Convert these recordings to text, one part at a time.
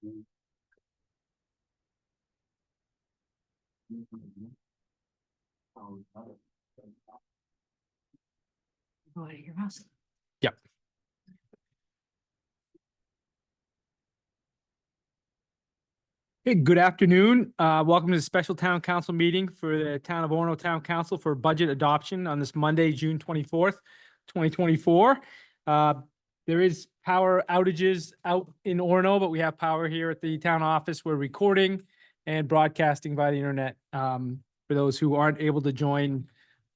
Yep. Hey, good afternoon. Welcome to the special town council meeting for the town of Orono Town Council for budget adoption on this Monday, June 24th, 2024. There is power outages out in Orono, but we have power here at the town office. We're recording and broadcasting via the internet for those who aren't able to join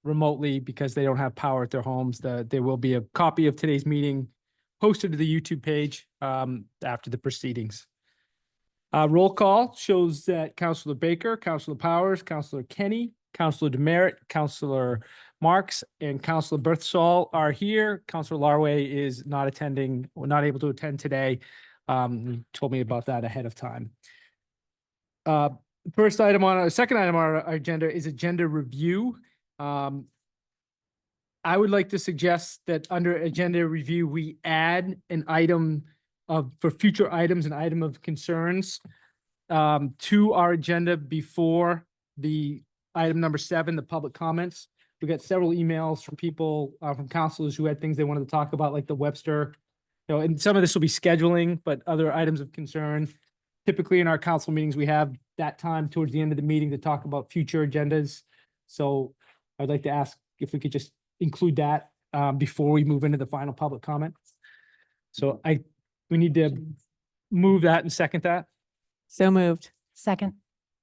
remotely because they don't have power at their homes. There will be a copy of today's meeting posted to the YouTube page after the proceedings. Roll call shows that Councilor Baker, Councilor Powers, Councilor Kenny, Councilor Demerit, Councilor Marks, and Councilor Berthsol are here. Councilor Larway is not attending or not able to attend today. He told me about that ahead of time. Second item on our agenda is agenda review. I would like to suggest that under agenda review, we add an item for future items, an item of concerns to our agenda before the item number 7, the public comments. We got several emails from people, from councilors who had things they wanted to talk about, like the Webster, and some of this will be scheduling, but other items of concern. Typically in our council meetings, we have that time towards the end of the meeting to talk about future agendas. So I'd like to ask if we could just include that before we move into the final public comment. So we need to move that and second that. So moved. Second.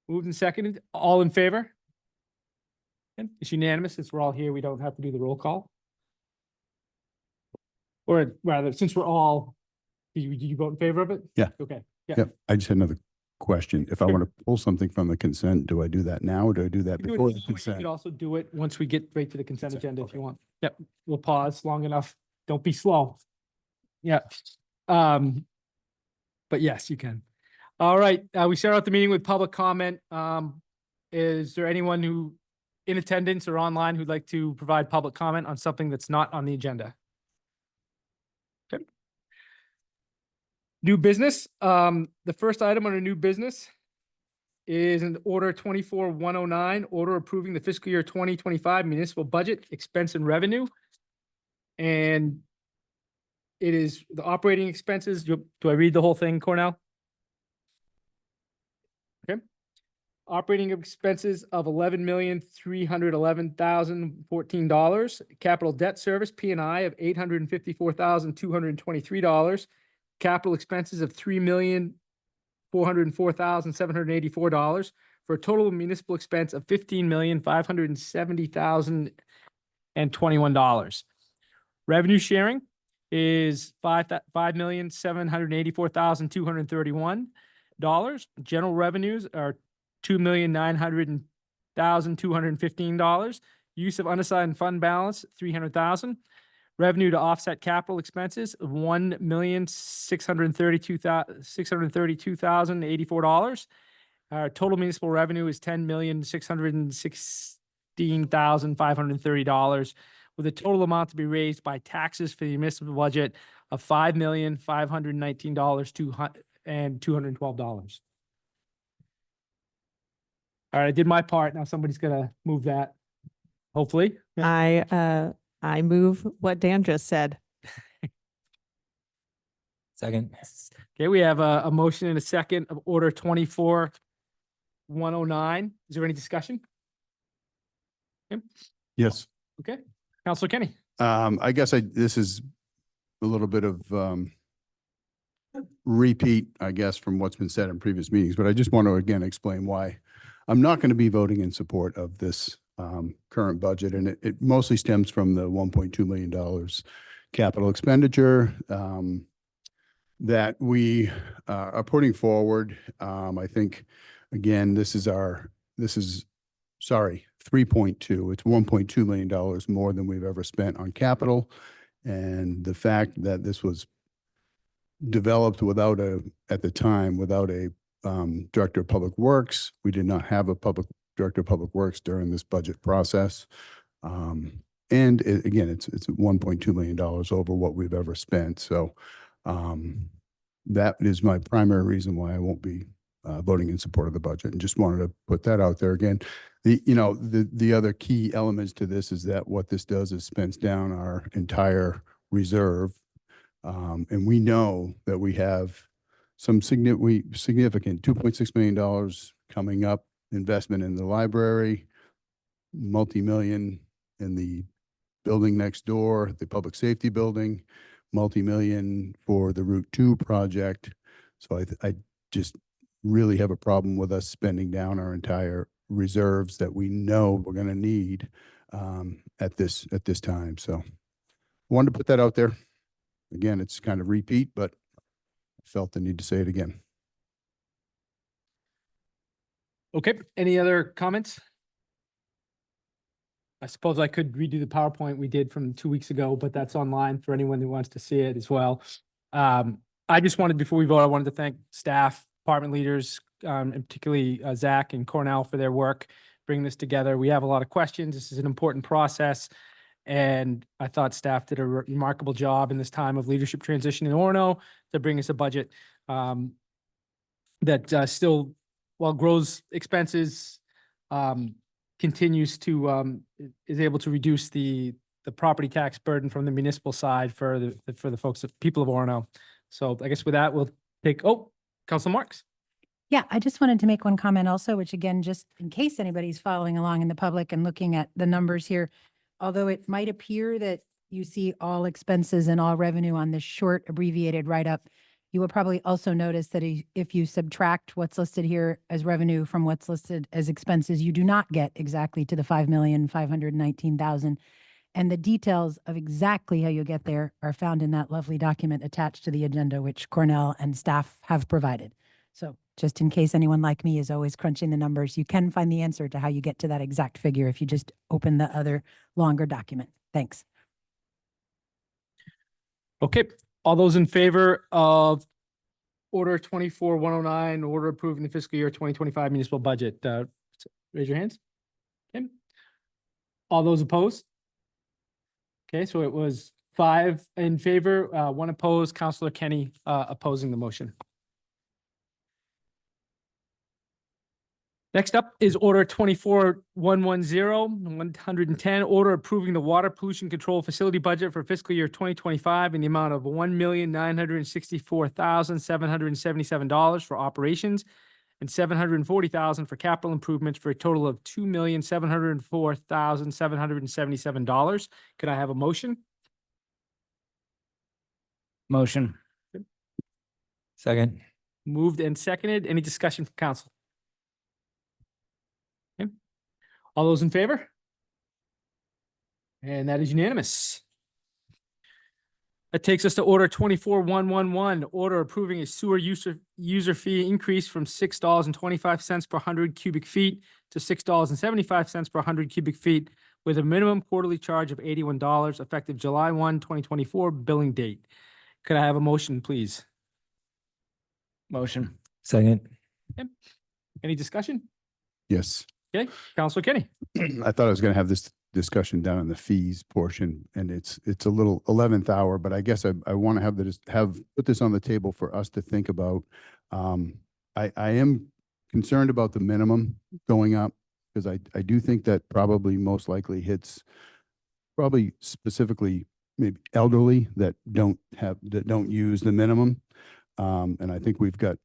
Moved and seconded. All in favor? It's unanimous. Since we're all here, we don't have to do the roll call. Or rather, since we're all, did you vote in favor of it? Yeah. Okay. Yeah. Yep. I just had another question. If I Sure. want to pull something from the consent, do I do that now or do I do that You can do it before this the way. You consent? could also do it once we get right to the consent Consent, agenda if okay. you want. Yep. We'll pause long enough. Don't be slow. Yeah. But yes, you can. All right. We start out the meeting with public comment. Is there anyone who in attendance or online who'd like to provide public comment on something that's not on the agenda? Okay. New business. The first item under new business is an order 24-109, order approving the fiscal year 2025 municipal budget, expense and revenue. And it is the operating expenses. Do I read the whole thing, Cornell? Okay. Operating expenses of $11,311,014. Capital debt service, P&I, of $854,223. Capital expenses of $3,404,784 for a total municipal expense of $15,570,021. Revenue sharing is $5,784,231. General revenues are $2,900,215. Use of unassigned fund balance, $300,000. Revenue to offset capital expenses of $1,632,084. Our total municipal revenue is $10,616,530, with a total amount to be raised by taxes for the municipal budget of $5,519,212. All right, I did my part. Now somebody's gonna move that, hopefully. I move what Dan just said. Second. Okay, we have a motion and a second of order 24-109. Is there any discussion? Okay, Yes. okay. Councilor Kenny. I guess this is a little bit of repeat, I guess, from what's been said in previous meetings, but I just want to again explain why I'm not going to be voting in support of this current budget. And it mostly stems from the $1.2 million capital expenditure that we are putting forward. I think, again, this is 3.2. It's $1.2 million more than we've ever spent on capital. And the fact that this was developed at the time, without a director of public works. We did not have a director of public works during this budget process. And again, it's $1.2 million over what we've ever spent. So that is my primary reason why I won't be voting in support of the budget, and just wanted to put that out there again. The other key elements to this is that what this does is spends down our entire reserve. And we know that we have some significant $2.6 million coming up, investment in the library, multi-million in the building next door, the public safety building, multi-million for the Route 2 project. So I just really have a problem with us spending down our entire reserves that we know we're going to need at this time. So I wanted to put that out there. Again, it's kind of repeat, but I felt the need to say it again. Okay, any other comments? I suppose I could redo the PowerPoint we did from 2 weeks ago, but that's online for anyone who wants to see it as well. I just wanted, before we vote, I wanted to thank staff, department leaders, and particularly Zach and Cornell for their work bringing this together. We have a lot of questions. This is an important process. And I thought staff did a remarkable job in this time of leadership transition in Orono to bring us a budget that still, while grows expenses, continues to is able to reduce the property tax burden from the municipal side for the folks, people of Orono. So I guess with that, we'll take, Council Marks. Yeah, I just wanted to make one comment also, which again, just in case anybody's following along in the public and looking at the numbers here, although it might appear that you see all expenses and all revenue on this short abbreviated write-up, you will probably also notice that if you subtract what's listed here as revenue from what's listed as expenses, you do not get exactly to the $5,519,000. And the details of exactly how you get there are found in that lovely document attached to the agenda, which Cornell and staff have provided. So just in case anyone like me is always crunching the numbers, you can find the answer to how you get to that exact figure if you just open the other longer document. Thanks. Okay, all those in favor of Order 24-109, order approving the fiscal year 2025 municipal budget, raise your hands. Okay. All those opposed? Okay, so it was 5 in favor, 1 opposed. Councilor Kenny opposing the motion. Next up is Order 24-110, 110, order approving the water pollution control facility budget for fiscal year 2025 in the amount of $1,964,777 for operations and $740,000 for capital improvements for a total of $2,704,777. Could I have a motion? Motion. Second. Moved and seconded. Any discussion from council? Okay. All those in favor? And that is unanimous. That takes us to Order 24-111, order approving a sewer user fee increase from $6.25 per 100 cubic feet to $6.75 per 100 cubic feet with a minimum quarterly charge of $81 effective July 1, 2024 billing date. Could I have a motion, please? Motion. Second. Any discussion? Yes. Okay, Councilor Kenny. I thought I was going to have this discussion down in the fees portion, and it's a little 11th hour, but I guess I want to put this on the table for us to think about. I am concerned about the minimum going up because I do think that probably most likely hits probably specifically maybe elderly that don't use the minimum. And I think we've got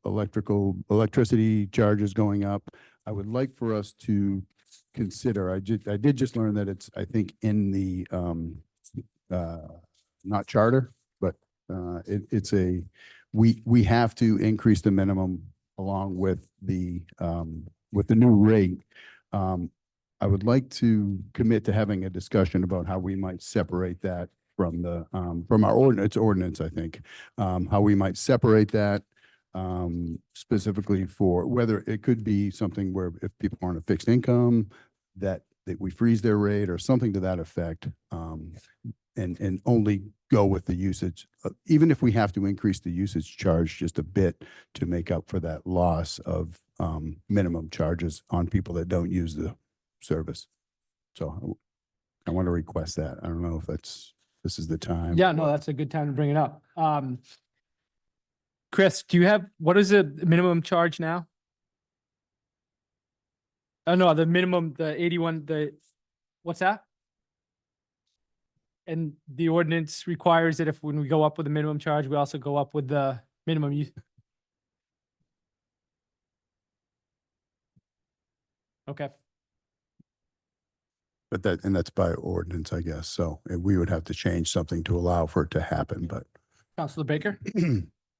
electricity charges going up. I would like for us to consider, I did just learn that it's, I think, in the not charter, but we have to increase the minimum along with the new rate. I would like to commit to having a discussion about how we might separate that from our ordinance, I think, how we might separate that specifically for whether it could be something where if people aren't a fixed income, that we freeze their rate or something to that effect, and only go with the usage, even if we have to increase the usage charge just a bit to make up for that loss of minimum charges on people that don't use the service. So I want to request that. I don't know if this is the time. Yeah, no, that's a good time to bring it up. Chris, do you have, what is the minimum charge now? Oh, no, the minimum, the 81, what's that? And the ordinance requires that if, when we go up with the minimum charge, we also go up with the minimum use. Okay, But that's by ordinance, I guess. So we would have to change something to allow for it to happen, but Counselor Baker?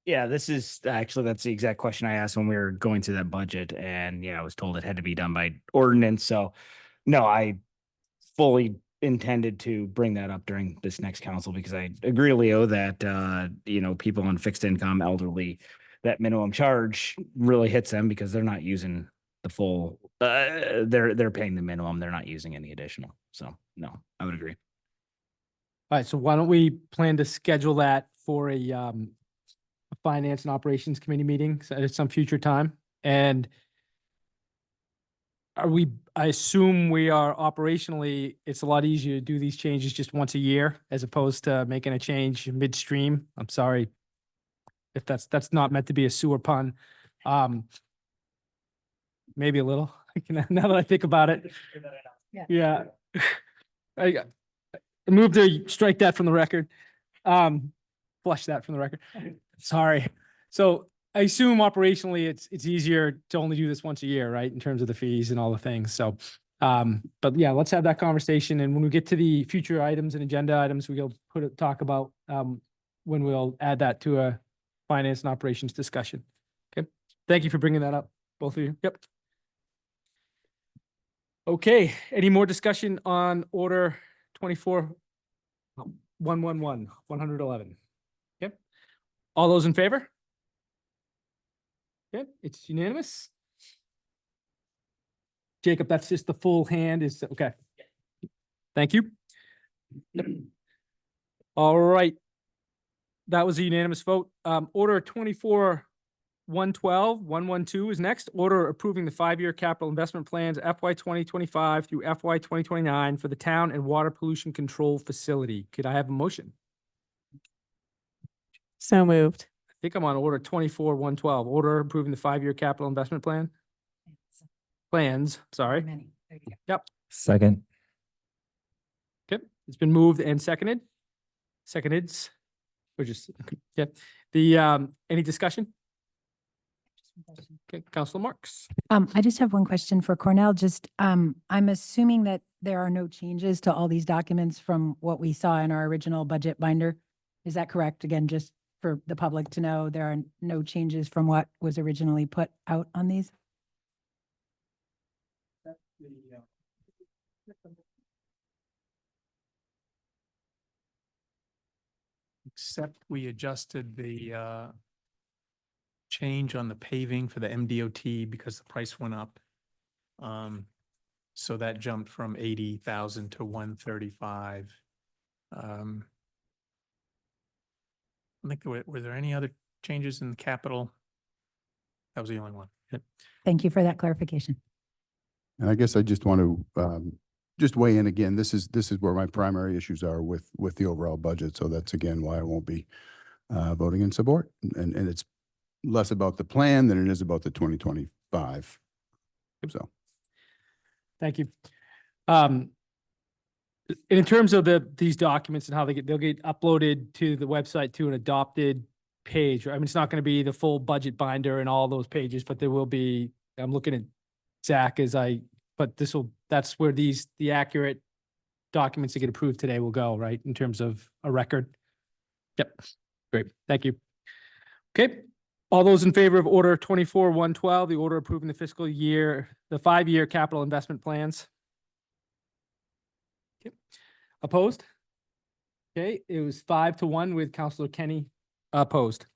Yeah, this is actually, that's the exact question I asked when we were going through that budget, and yeah, I was told it had to be done by ordinance. So no, I fully intended to bring that up during this next council because I agree, Leo, that people on fixed income, elderly, that minimum charge really hits them because they're not using the full, they're paying the minimum, they're not using any additional. So no, I would agree. All right, so why don't we plan to schedule that for a finance and operations committee meeting at some future time? And I assume we are operationally, it's a lot easier to do these changes just once a year as opposed to making a change midstream. I'm sorry if that's not meant to be a sewer pun. Maybe a little, now that I think about it. Yeah. I move to strike that from the record. Flush that from the record. Sorry. So I assume operationally it's easier to only do this once a year, right? In terms of the fees and all the things. So, but yeah, let's have that conversation. And when we get to the future items and agenda items, we'll talk about, when we'll add that to a finance and operations discussion. Okay. Thank you for bringing that up, both of you. Yep. Okay. Any more discussion on order 24-111? Okay. All those in favor? Okay, it's unanimous. Jacob, that's just the full hand is, okay. Thank you. All right. That was a unanimous vote. Order 24-112-112 is next. Order approving the 5-year capital investment plans FY 2025 through FY 2029 for the town and water pollution control facility. Could I have a motion? So moved. I think I'm on order 24-112. Order approving the 5-year capital investment plans, sorry. Many. There you go. Second. Okay, it's been moved and seconded. Seconded. Or just, yeah. Any discussion? Okay, Councilor Marks. I just have one question for Cornell. I'm assuming that there are no changes to all these documents from what we saw in our original budget binder. Is that correct? Again, just for the public to know, there are no changes from what was originally put out on these? Except we adjusted the change on the paving for the MDOT because the price went up. So that jumped from 80,000 to 135. I think were there any other changes in the capital? That was the only one. Thank you for that clarification. And I guess I just want to just weigh in again. This is where my primary issues are with the overall budget. So that's again why I won't be voting in support. And it's less about the plan than it is about the 2025. So. Thank you. In terms of these documents and how they'll get uploaded to the website to an adopted page. I mean, it's not going to be the full budget binder and all those pages, but there will be, I'm looking at Zach but that's where the accurate documents that get approved today will go, right? In terms of a record. Yep. Great. Thank you. Okay. All those in favor of order 24-112, the order approving the fiscal year, the 5-year capital investment plans? Okay. Opposed? Okay, it was 5-1 with Councilor Kenny opposed.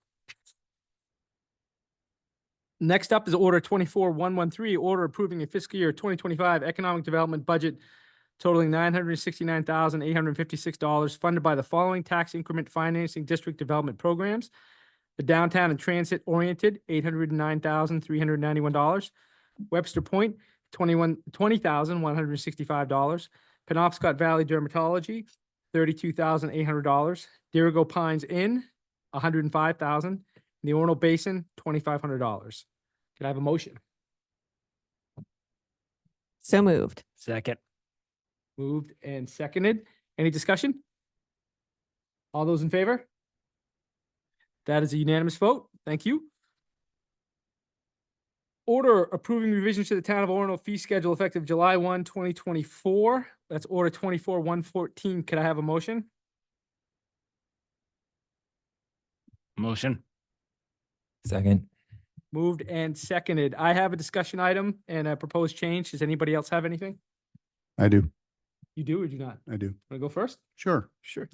Next up is order 24-113, order approving a fiscal year 2025 economic development budget totaling $969,856 funded by the following tax increment financing district development programs. The downtown and transit oriented, $809,391. Webster Point, $20,165. Penobscot Valley Dermatology, $32,800. Dirigo Pines Inn, $105,000. in the Orono Basin, $2,500. Can I have a motion? So moved. Second. Moved and seconded. Any discussion? All those in favor? That is a unanimous vote. Thank you. Order approving revisions to the Town of Orono fee schedule effective July 1, 2024. That's order 24-114. Could I have a motion? Motion. Second. Moved and seconded. I have a discussion item and a proposed change. Does anybody else have anything? I do. You do or do not? I do. Want to go first? Sure. Sure.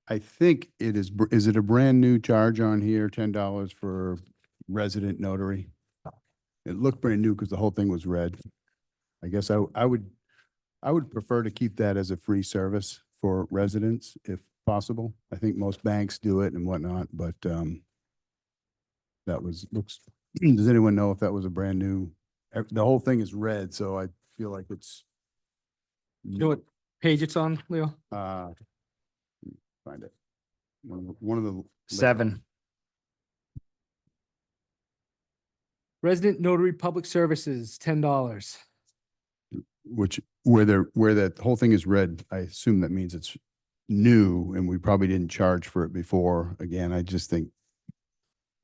I think it is it a brand new charge on here, $10 for resident notary? It looked brand new because the whole thing was red. I guess I would prefer to keep that as a free service for residents if possible. I think most banks do it and whatnot, but does anyone know if that was a brand new? The whole thing is red, so I feel like it's. You know what page it's on, Leo? Find it. One of the. 7. Resident Notary Public Services, $10. Where that whole thing is red, I assume that means it's new and we probably didn't charge for it before. Again, I just think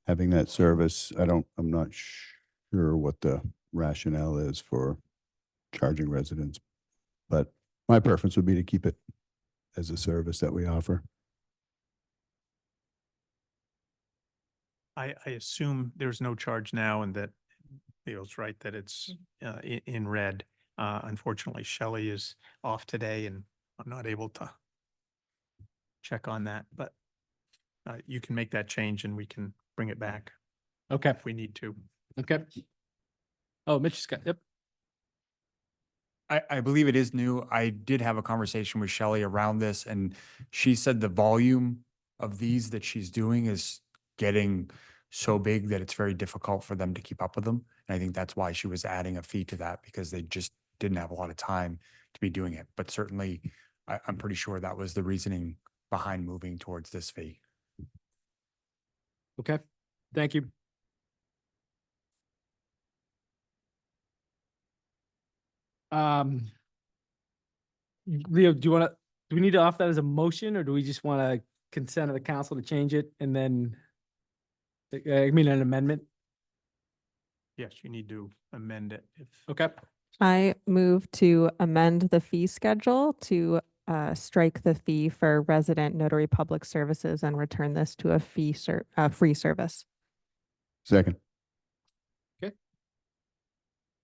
having that service, I'm not sure what the rationale is for charging residents. But my preference would be to keep it as a service that we offer. I assume there's no charge now and that Leo's right that it's in red. Unfortunately, Shelley is off today and I'm not able to check on that, but you can make that change and we can bring it back Okay, if we need to. okay. Oh, Mitch has got, yep. I believe it is new. I did have a conversation with Shelley around this and she said the volume of these that she's doing is getting so big that it's very difficult for them to keep up with them. And I think that's why she was adding a fee to that because they just didn't have a lot of time to be doing it. But certainly I'm pretty sure that was the reasoning behind moving towards this fee. Okay, thank you. Leo, do we need to offer that as a motion or do we just want to consent of the council to change it and then, I mean, an amendment? Yes, you need to amend it if. Okay, I move to amend the fee schedule to strike the fee for resident notary public services and return this to a free service. Second.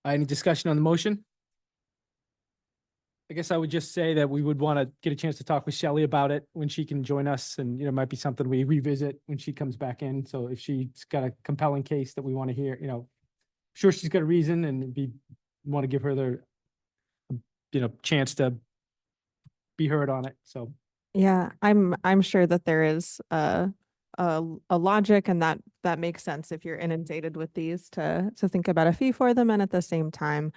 any discussion on the motion? I guess I would just say that we would want to get a chance to talk with Shelley about it when she can join us and, it might be something we revisit when she comes back in. So if she's got a compelling case that we want to hear, sure she's got a reason and want to give her the, chance to be heard on it. So, Yeah, I'm sure that there is a logic and that makes sense if you're inundated with these to think about a fee for them. And at the same time,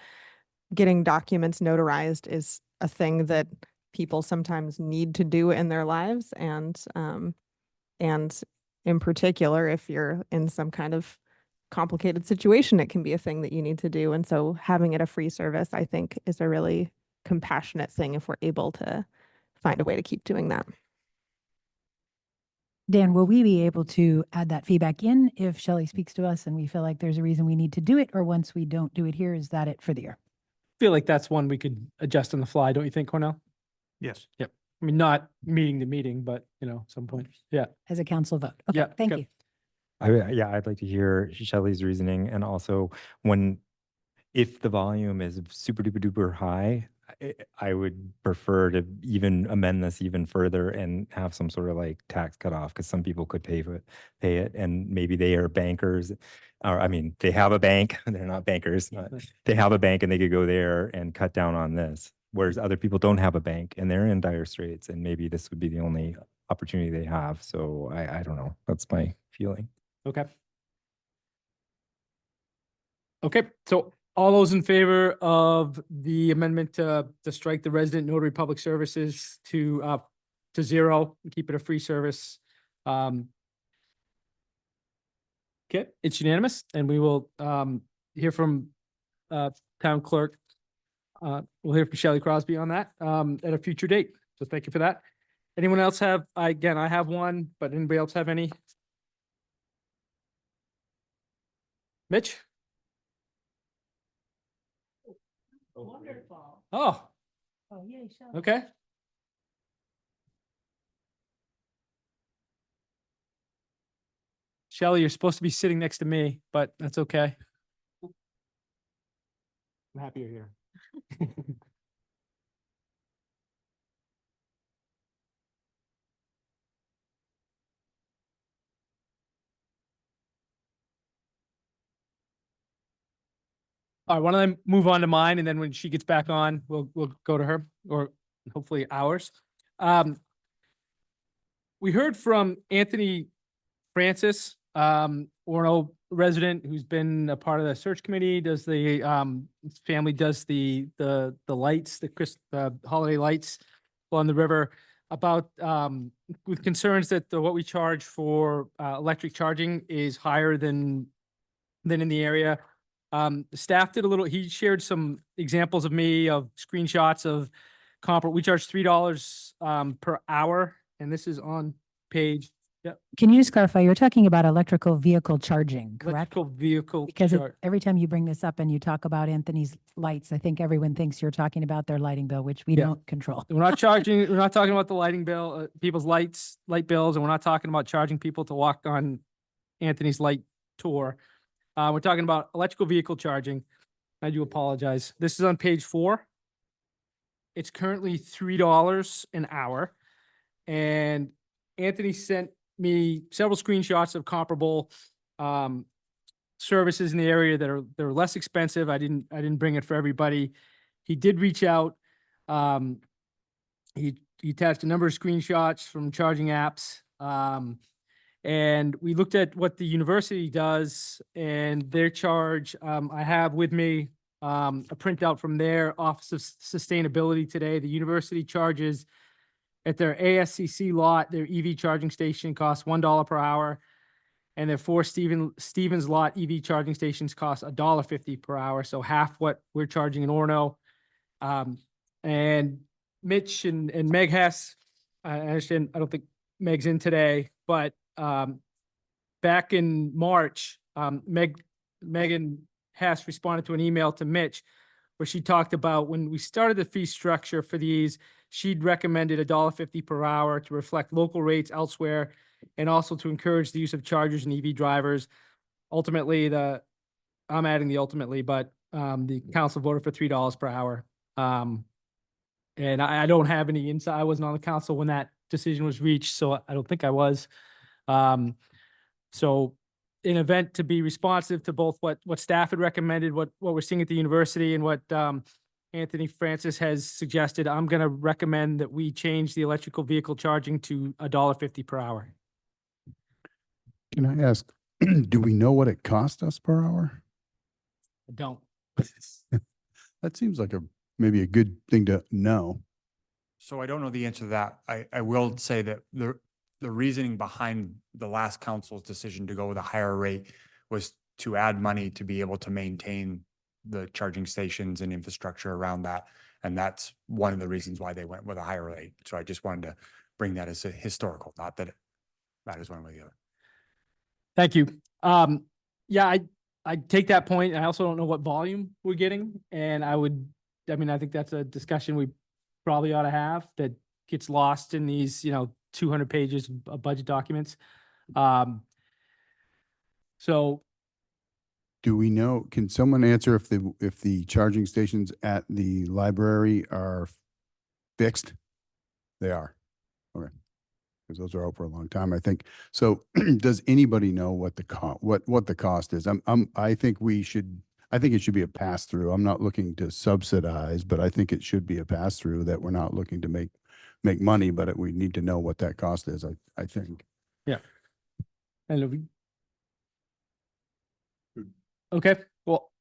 getting documents notarized is a thing that people sometimes need to do in their lives. And in particular, if you're in some kind of complicated situation, it can be a thing that you need to do. And so having it a free service, I think, is a really compassionate thing if we're able to find a way to keep doing that. Dan, will we be able to add that feedback in if Shelley speaks to us and we feel like there's a reason we need to do it? Or once we don't do it here, is that it for the year? feel like that's one we could adjust on the fly, don't you think, Cornell? Yes. I mean, not meeting to meeting, but, some point. Yeah. As a council vote? Okay, Yeah, thank okay. you. I'd like to hear Shelley's reasoning and also if the volume is super duper duper high, I would prefer to even amend this even further and have some sort of like tax cutoff because some people could pay it and maybe they are bankers or they have a bank. They're not bankers. They have a bank and they could go there and cut down on this. Whereas other people don't have a bank and they're in dire straits and maybe this would be the only opportunity they have. So I don't know. That's my feeling. Okay. Okay, so all those in favor of the amendment to strike the resident notary public services to zero, and keep it a free service. Okay, it's unanimous, and we will hear from town clerk. We'll hear from Shelley Crosby on that at a future date. So thank you for that. Anyone else have, again, I have one, but anybody else have any? Mitch? Wonderful. Oh, Oh, yay, Shelley. okay. Shelley, you're supposed to be sitting next to me, but that's okay. I'm happy you're here. All right, why don't I move on to mine, and then when she gets back on, we'll go to her, or hopefully ours. We heard from Anthony Francis, Orono resident, who's been a part of the search committee, does the his family does the lights, the holiday lights on the river, about with concerns that what we charge for electric charging is higher than in the area. The staff did he shared some examples of screenshots of we charge $3 per hour, and this is on page. Yep. Can you just clarify, you're talking about electrical vehicle charging, correct? Electrical vehicle Because charge. every time you bring this up and you talk about Anthony's lights, I think everyone thinks you're talking about their lighting bill, which we Yeah. don't control. We're not talking about the lighting bill, people's light bills, and we're not talking about charging people to walk on Anthony's light tour. We're talking about electrical vehicle charging. I do apologize. This is on page 4. It's currently $3 an hour. And Anthony sent me several screenshots of comparable services in the area that are less expensive. I didn't bring it for everybody. He did reach out. He attached a number of screenshots from charging apps. And we looked at what the university does and their charge. I have with me a printout from their Office of Sustainability today. The university charges at their ASCC lot, their EV charging station costs $1 per hour, and their 4 Stevens lot EV charging stations cost $1.50 per hour, so half what we're charging in Orono. And Mitch and Meg Hess, I understand, I don't think Meg's in today, but back in March, Megan Hess responded to an email to Mitch where she talked about when we started the fee structure for these, she'd recommended $1.50 per hour to reflect local rates elsewhere and also to encourage the use of chargers and EV drivers. Ultimately, I'm adding the ultimately, but the council voted for $3 per hour. And I don't have any insight. I wasn't on the council when that decision was reached, so I don't think I was. So in event to be responsive to both what staff had recommended, what we're seeing at the university, and what Anthony Francis has suggested, I'm going to recommend that we change the electrical vehicle charging to $1.50 per hour. Can I ask, do we know what it cost us per hour? I don't. That seems like maybe a good thing to know. So I don't know the answer to that. I will say that the reasoning behind the last council's decision to go with a higher rate was to add money to be able to maintain the charging stations and infrastructure around that. And that's one of the reasons why they went with a higher rate. So I just wanted to bring that as a historical, not that it matters one way or the other. Thank you. Yeah, I take that point. I also don't know what volume we're getting. And I think that's a discussion we probably ought to have that gets lost in these, 200 pages of budget documents. So Do we know, can someone answer if the charging stations at the library are fixed? They are. Okay. Because those are out for a long time, I think. So does anybody know what the cost is? I think it should be a pass through. I'm not looking to subsidize, but I think it should be a pass through, that we're not looking to make money, but we need to know what that cost is, I think. yeah. And okay, well,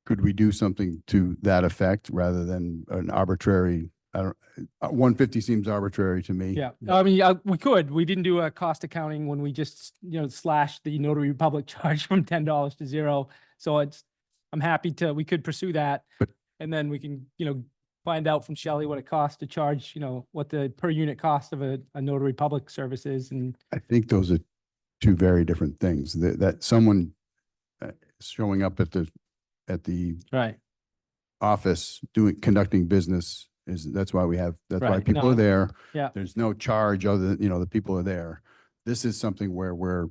Could we do something to that effect rather than an arbitrary I don't, 150 seems arbitrary to me. Yeah, I mean, we didn't do a cost accounting when we just, slashed the notary public charge from $10 to 0. So I'm happy we could pursue that. But- And then we can, find out from Shelley what it costs to charge, what the per unit cost of a notary public service is. And I think those are two very different things. That someone showing up at the right, office conducting business that's why that's why Right, people no, are there. yeah. There's no charge other than, the people are there. This is something where we're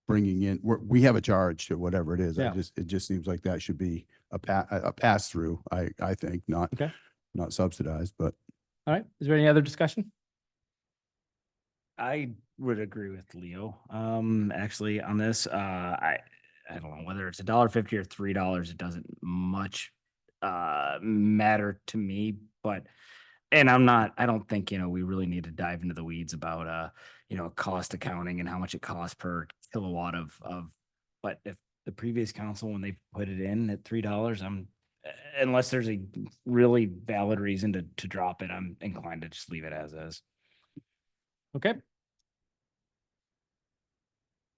bringing in, we have a charge to whatever it is. Yeah. It just seems like that should be a pass through, I think, not subsidized, but. All right. Is there any other discussion? I would agree with Leo. Actually on this, I don't know whether it's $1.50 or $3. It doesn't much matter to me, but I don't think, we really need to dive into the weeds about, cost accounting and how much it costs per kilowatt but if the previous council, when they put it in at $3, unless there's a really valid reason to drop it, I'm inclined to just leave it as is. Okay.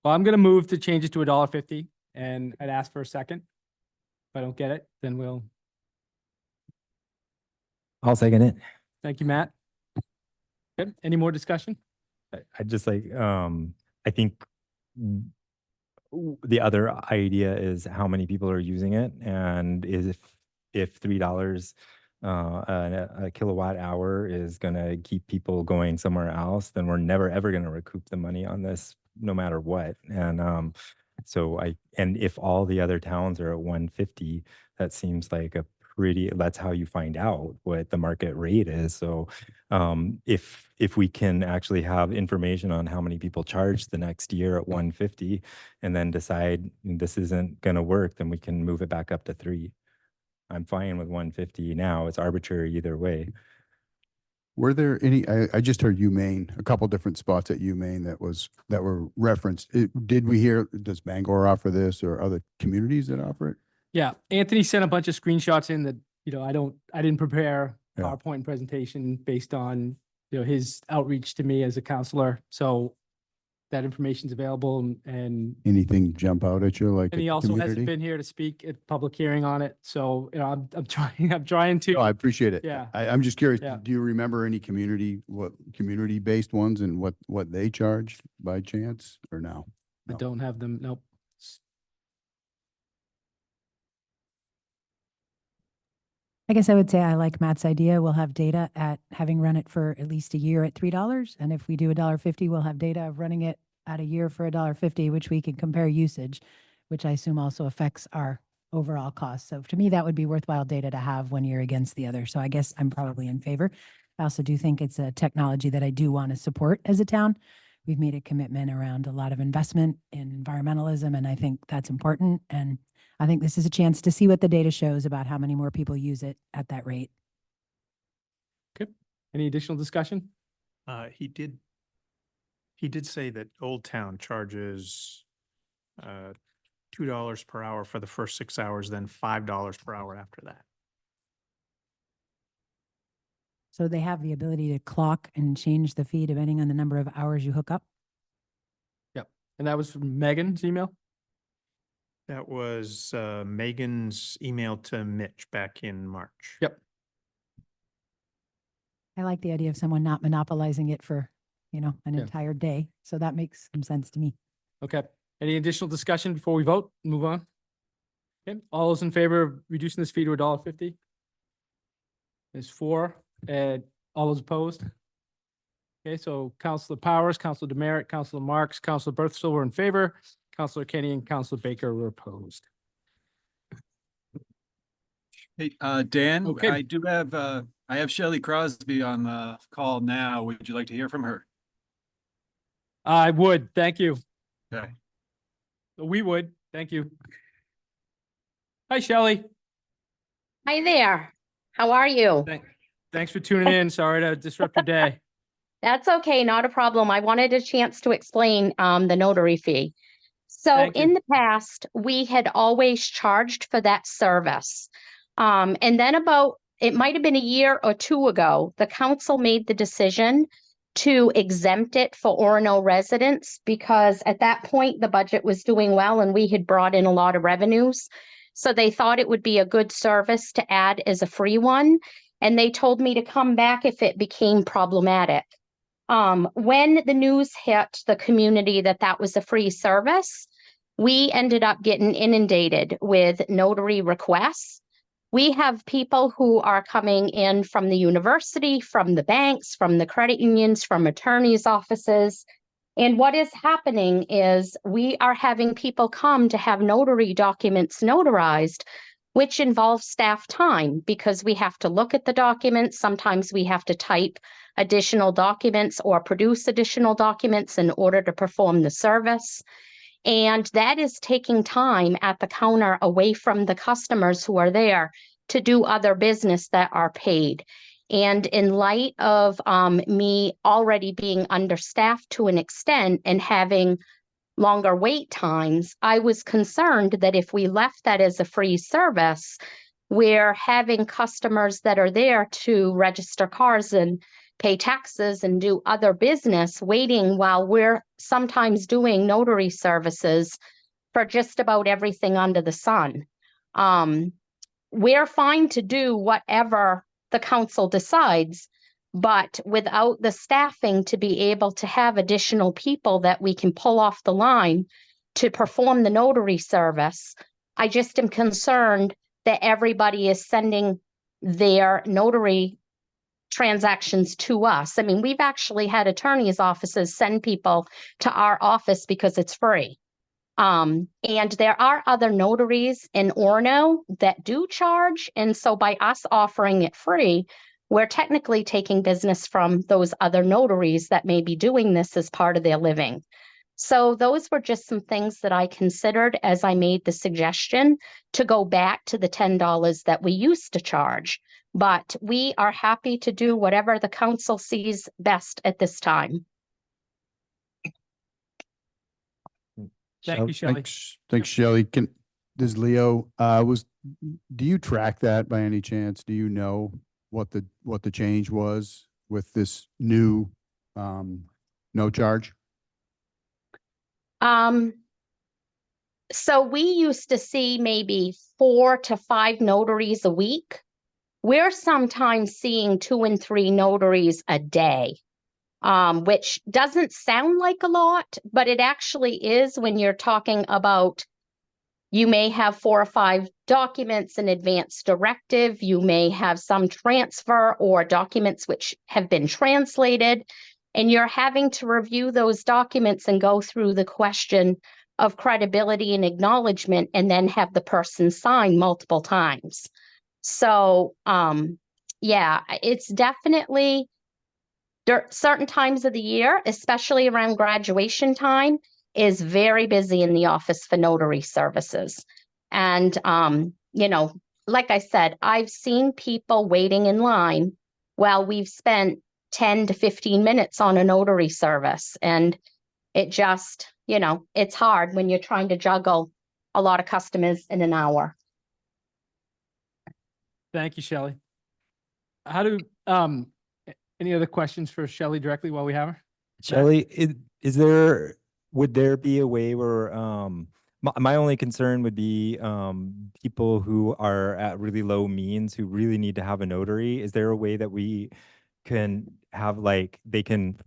Well, I'm going to move to change it to $1.50 and I'd ask for a second. If I don't get it, then I'll second it. thank you, Matt. Okay. Any more discussion? I just I think the other idea is how many people are using it, and if $3 a kilowatt hour is going to keep people going somewhere else, then we're never ever going to recoup the money on this, no matter what. And and if all the other towns are at 150, that seems like that's how you find out what the market rate is. So if we can actually have information on how many people charge the next year at 150 and then decide this isn't going to work, then we can move it back up to 3. I'm fine with 150 now. It's arbitrary either way. Were there any, I just heard UMaine, a couple different spots at UMaine that were referenced. Did we hear, does Bangor offer this or other communities that offer it? Yeah. Anthony sent a bunch of screenshots in that, I didn't prepare Yeah. PowerPoint presentation based on, his outreach to me as a counselor. So that information's available and Anything jump out at you like and he a also hasn't community? been here to speak at public hearing on it. So, I'm trying to. No, I appreciate it. Yeah. I'm just curious, Yeah. do you remember any community-based ones and what they charged by chance or no? I No. don't have them. Nope. I guess I would say I like Matt's idea. We'll have data at having run it for at least a year at $3. And if we do $1.50, we'll have data of running it at a year for $1.50, which we can compare usage, which I assume also affects our overall cost. So to me, that would be worthwhile data to have one year against the other. So I guess I'm probably in favor. I also do think it's a technology that I do want to support as a town. We've made a commitment around a lot of investment in environmentalism, and I think that's important. And I think this is a chance to see what the data shows about how many more people use it at that rate. Okay. Any additional discussion? He did say that Old Town charges $2 per hour for the first 6 hours, then $5 per hour after that. So they have the ability to clock and change the fee depending on the number of hours you hook up. Yep. And that was from Megan's email? That was Megan's email to Mitch back in March. Yep. I like the idea of someone not monopolizing it for, an Yeah. entire day. So that makes some sense to me. Okay. Any additional discussion before we vote? Move on. Okay. All those in favor of reducing this fee to $1.50? There's 4. And all those opposed? Okay, so Councilor Powers, Councilor Demerit, Councilor Marks, Councilor Berthel were in favor. Councilor Kenny and Councilor Baker were opposed. Hey, Dan, Okay. I have Shelley Crosby on the call now. Would you like to hear from her? I would, thank you. Okay. We would, thank you. Hi, Shelley. Hi there. How are you? Thanks for tuning in. Sorry to disrupt your day. That's okay, not a problem. I wanted a chance to explain the notary fee. So Thank you. in the past, we had always charged for that service. And then about it might have been a year or two ago, the council made the decision to exempt it for Orono residents because at that point the budget was doing well and we had brought in a lot of revenues. So they thought it would be a good service to add as a free one. And they told me to come back if it became problematic. When the news hit the community that that was a free service, we ended up getting inundated with notary requests. We have people who are coming in from the university, from the banks, from the credit unions, from attorneys' offices. And what is happening is we are having people come to have notary documents notarized, which involves staff time because we have to look at the documents. Sometimes we have to type additional documents or produce additional documents in order to perform the service. And that is taking time at the counter away from the customers who are there to do other business that are paid. And in light of me already being understaffed to an extent and having longer wait times, I was concerned that if we left that as a free service, we're having customers that are there to register cars and pay taxes and do other business waiting while we're sometimes doing notary services for just about everything under the sun. We're fine to do whatever the council decides, but without the staffing to be able to have additional people that we can pull off the line to perform the notary service, I just am concerned that everybody is sending their notary transactions to us. I mean, we've actually had attorneys' offices send people to our office because it's free. And there are other notaries in Orono that do charge. And so by us offering it free, we're technically taking business from those other notaries that may be doing this as part of their living. So those were just some things that I considered as I made the suggestion to go back to the $10 that we used to charge. But we are happy to do whatever the council sees best at this time. Thank you, Shelley. Thanks, Shelley. Does Leo, do you track that by any chance? Do you know what the change was with this new, no charge? So we used to see maybe 4 to 5 notaries a week. We're sometimes seeing 2 and 3 notaries a day, which doesn't sound like a lot, but it actually is when you're talking about you may have 4 or 5 documents in advance directive. You may have some transfer or documents which have been translated, and you're having to review those documents and go through the question of credibility and acknowledgement and then have the person sign multiple times. So, yeah, it's definitely certain times of the year, especially around graduation time, is very busy in the office for notary services. And, you know, like I said, I've seen people waiting in line while we've spent 10 to 15 minutes on a notary service. And it just, you know, it's hard when you're trying to juggle a lot of customers in an hour. Thank you, Shelley. How do, any other questions for Shelley directly while we have her? Shelley, would there be a way where, my only concern would be people who are at really low means who really need to have a notary. Is there a way that we can have they can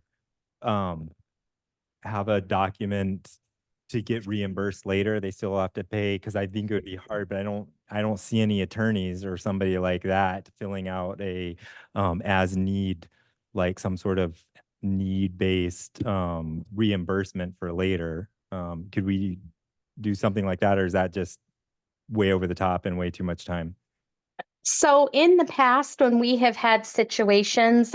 have a document to get reimbursed later? They still have to pay, because I think it would be hard, but I don't see any attorneys or somebody like that filling out a as need, like some sort of need-based reimbursement for later. Could we do something like that, or is that just way over the top and way too much time? So in the past, when we have had situations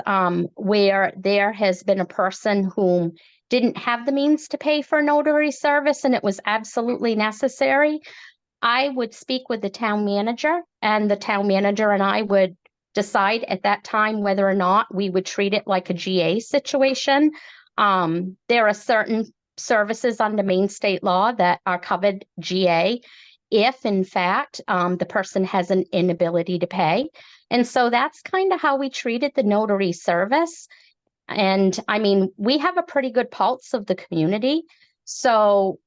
where there has been a person whom didn't have the means to pay for a notary service and it was absolutely necessary, I would speak with the town manager, and the town manager and I would decide at that time whether or not we would treat it like a GA situation. There are certain services under Maine state law that are covered GA if, in fact, the person has an inability to pay. And so that's kind of how we treated the notary service. And I mean, we have a pretty good pulse of the community. So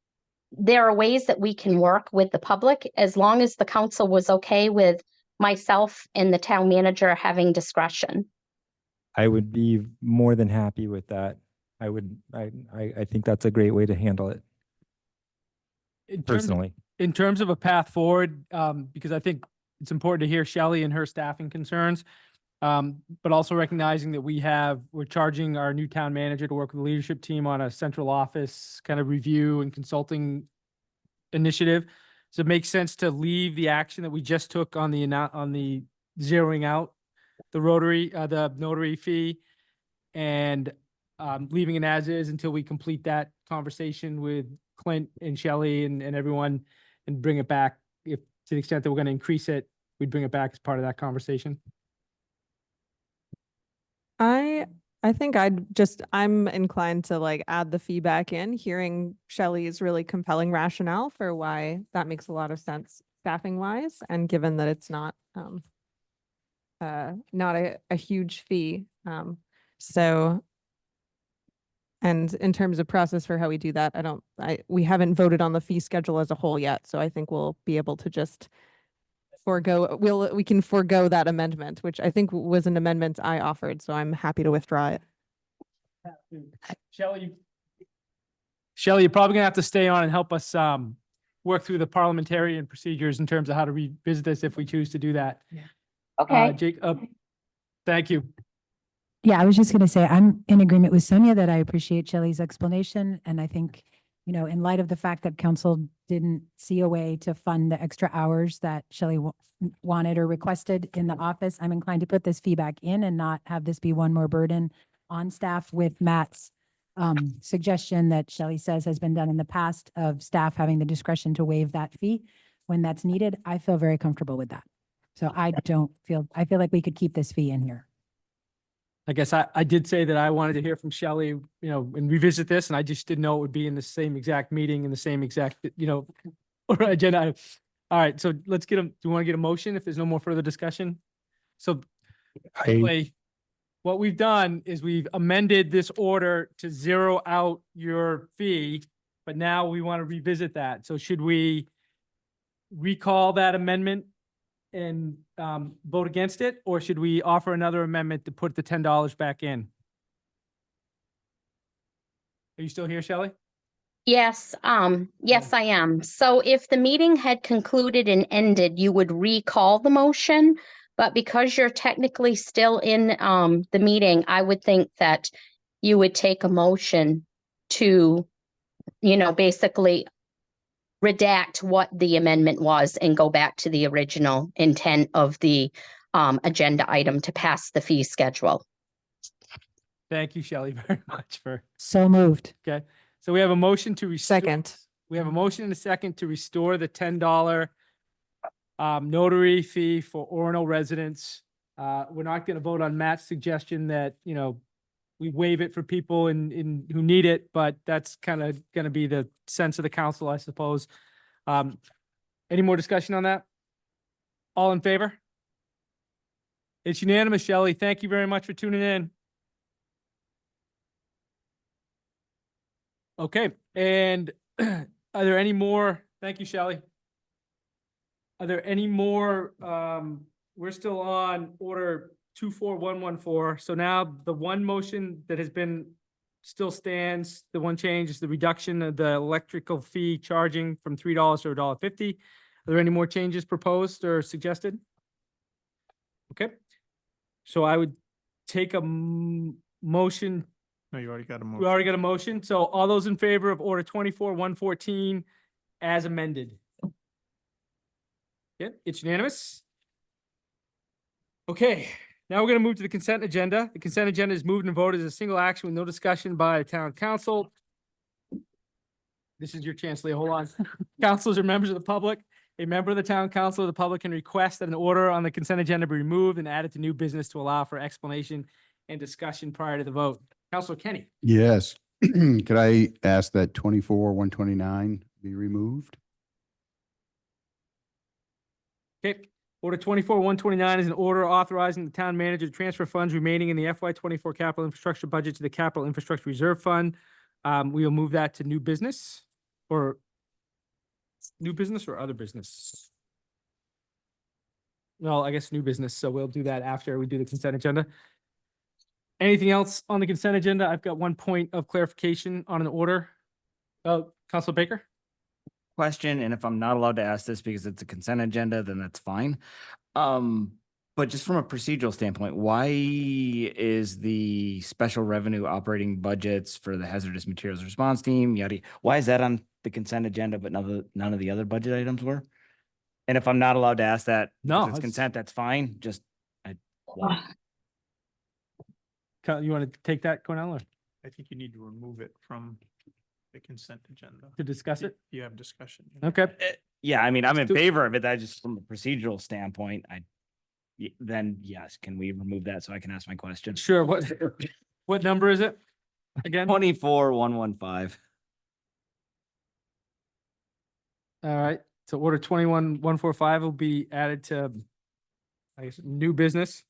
there are ways that we can work with the public as long as the council was okay with myself and the town manager having discretion. I would be more than happy with that. I think that's a great way to handle it In terms of- personally. in terms of a path forward, because I think it's important to hear Shelley and her staffing concerns. But also recognizing that we're charging our new town manager to work with the leadership team on a central office kind of review and consulting initiative. So it makes sense to leave the action that we just took on the zeroing out the notary fee and leaving it as is until we complete that conversation with Clint and Shelley and everyone and bring it back. If to the extent that we're going to increase it, we'd bring it back as part of that conversation. I think I'm inclined to like add the feedback in, hearing Shelley's really compelling rationale for why that makes a lot of sense staffing wise, and given that it's not a huge fee. So, and in terms of process for how we do that, we haven't voted on the fee schedule as a whole yet, so I think we'll be able to just we can forego that amendment, which I think was an amendment I offered, so I'm happy to withdraw it. Shelley, you're probably gonna have to stay on and help us work through the parliamentarian procedures in terms of how to revisit this if we choose to do that. Okay. Jake, thank you. Yeah, I was just going to say, I'm in agreement with Sonia that I appreciate Shelley's explanation. And I think, in light of the fact that council didn't see a way to fund the extra hours that Shelley wanted or requested in the office, I'm inclined to put this feedback in and not have this be one more burden on staff, with Matt's suggestion that Shelley says has been done in the past of staff having the discretion to waive that fee when that's needed. I feel very comfortable with that. So I feel like we could keep this fee in here. I guess I did say that I wanted to hear from Shelley, and revisit this, and I just didn't know it would be in the same exact meeting, in the same exact, or agenda. All right, so do you want to get a motion if there's no more further discussion? So anyway, what we've done is we've amended this order to zero out your fee, but now we want to revisit that. So should we recall that amendment and vote against it, or should we offer another amendment to put the $10 back in? Are you still here, Shelley? Yes, yes, I am. So if the meeting had concluded and ended, you would recall the motion. But because you're technically still in the meeting, I would think that you would take a motion to, basically redact what the amendment was and go back to the original intent of the agenda item to pass the fee schedule. Thank you, Shelley, very much for, So moved. okay. So we have a motion to Second. We have a motion and a second to restore the $10 notary fee for Orono residents. We're not going to vote on Matt's suggestion that, we waive it for people who need it, but that's kind of going to be the sense of the council, I suppose. Any more discussion on that? All in favor? It's unanimous, Shelley. Thank you very much for tuning in. Okay, and are there any more? Thank you, Shelley. Are there any more? We're still on order 24114. So now the one motion that has been still stands. The one change is the reduction of the electrical fee charging from $3 to $1.50. Are there any more changes proposed or suggested? Okay. So I would take a motion. No, you already got a We motion. already got a motion. So all those in favor of order 24114 as amended? Yeah, it's unanimous. Okay, now we're going to move to the consent agenda. The consent agenda is moved and voted as a single action with no discussion by town council. This is your chance, Leah. Hold on. Councilors or members of the public. A member of the town council or the public can request that an order on the consent agenda be removed and added to new business to allow for explanation and discussion prior to the vote. Councilor Kenny. Yes. Could I ask that 24-129 be removed? Okay, Order 24-129 is an order authorizing the town manager to transfer funds remaining in the FY 24 capital infrastructure budget to the capital infrastructure reserve fund. We will move that to new business or other business. Well, I guess new business, so we'll do that after we do the consent agenda. Anything else on the consent agenda? I've got one point of clarification on an order. Oh, Councilor Baker? Question, and if I'm not allowed to ask this because it's a consent agenda, then that's fine. But just from a procedural standpoint, why is the special revenue operating budgets for the hazardous materials response team, why is that on the consent agenda, but none of the other budget items were? And if I'm not allowed to ask that, No, because it's consent, that's fine. Just, why? You want to take that, Cornell, or I think you need to remove it from the consent agenda. to discuss it? You have discussion. you know. Okay. Yeah, I mean, I'm in Let's do- favor of it. That just from a procedural standpoint, then yes, can we remove that so I can ask my question? Sure. What number is it? Again? 24-115. All right. So order 21-145 will be added to, I guess, new business.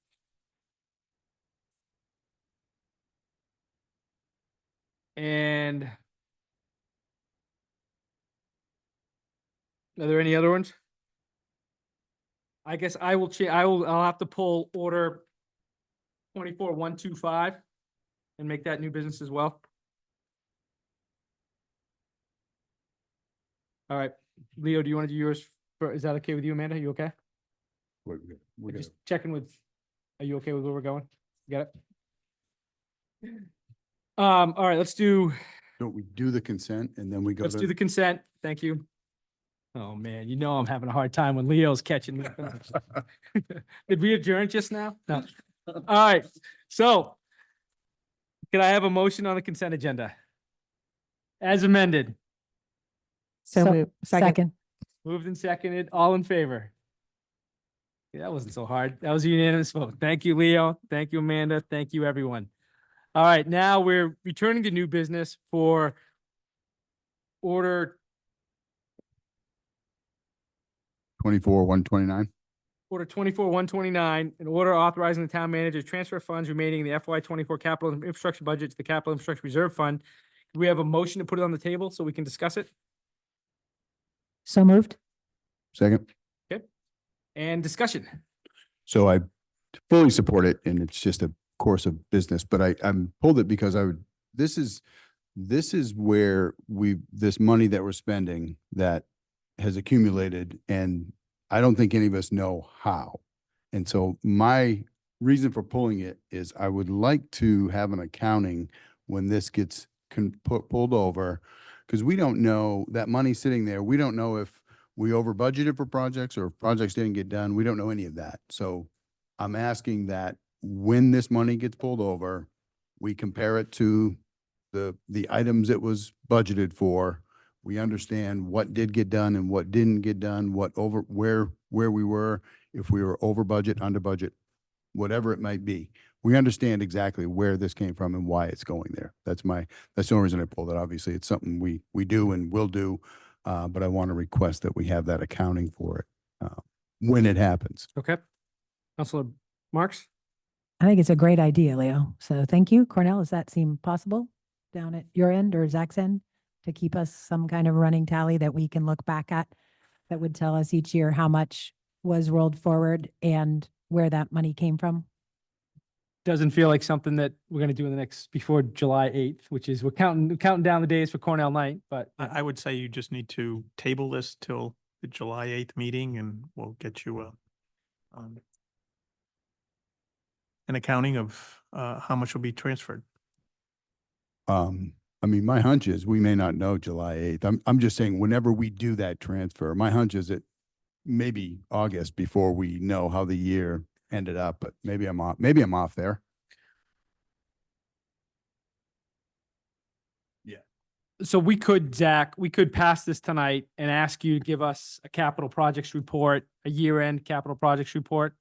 And are there any other ones? I guess I'll have to pull order 24-125 and make that new business as well. All right, Leo, do you want to do yours? Is that okay with you, Amanda? You okay? We're Just checking with, are you okay with where we're going? You got it? All right, Don't we do the consent and then we go let's to? do the consent. Thank you. Oh, man, you know I'm having a hard time when Leo's catching me. Did we adjourn just now? No. All right, so can I have a motion on the consent agenda? As amended, So move. Second. moved and seconded, all in favor? Yeah, that wasn't so hard. That was a unanimous vote. Thank you, Leo. Thank you, Amanda. Thank you, everyone. All right, now we're returning to new business for order 24-129. Order 24-129, an order authorizing the town manager to transfer funds remaining in the FY 24 capital and infrastructure budget to the capital infrastructure reserve fund. Do we have a motion to put it on the table so we can discuss it? So moved. Second. And discussion. So I fully support it and it's just a course of business, but I'm pulled it because this is where this money that we're spending that has accumulated and I don't think any of us know how. And so my reason for pulling it is I would like to have an accounting when this gets pulled over, because we don't know that money sitting there. We don't know if we over budgeted for projects or if projects didn't get done. We don't know any of that. So I'm asking that when this money gets pulled over, we compare it to the items it was budgeted for. We understand what did get done and what didn't get done, where we were, if we were over budget, under budget, whatever it might be. We understand exactly where this came from and why it's going there. That's the only reason I pulled it. Obviously, it's something we do and will do, but I want to request that we have that accounting for it when it happens. Okay. Councilor Marks? I think it's a great idea, Leo. So thank you. Cornell, does that seem possible down at your end or Zach's end to keep us some kind of running tally that we can look back at that would tell us each year how much was rolled forward and where that money came from? Doesn't feel like something that we're going to do in the before July 8th, which is we're counting down the days for Cornell night, but I would say you just need to table this till the July 8th meeting and we'll get you an accounting of how much will be transferred. I mean, my hunch is we may not know July 8th. I'm just saying whenever we do that transfer, my hunch is it maybe August before we know how the year ended up, but maybe I'm off there. Yeah. so we could, Zach, pass this tonight and ask you to give us a capital projects report, a year-end capital projects report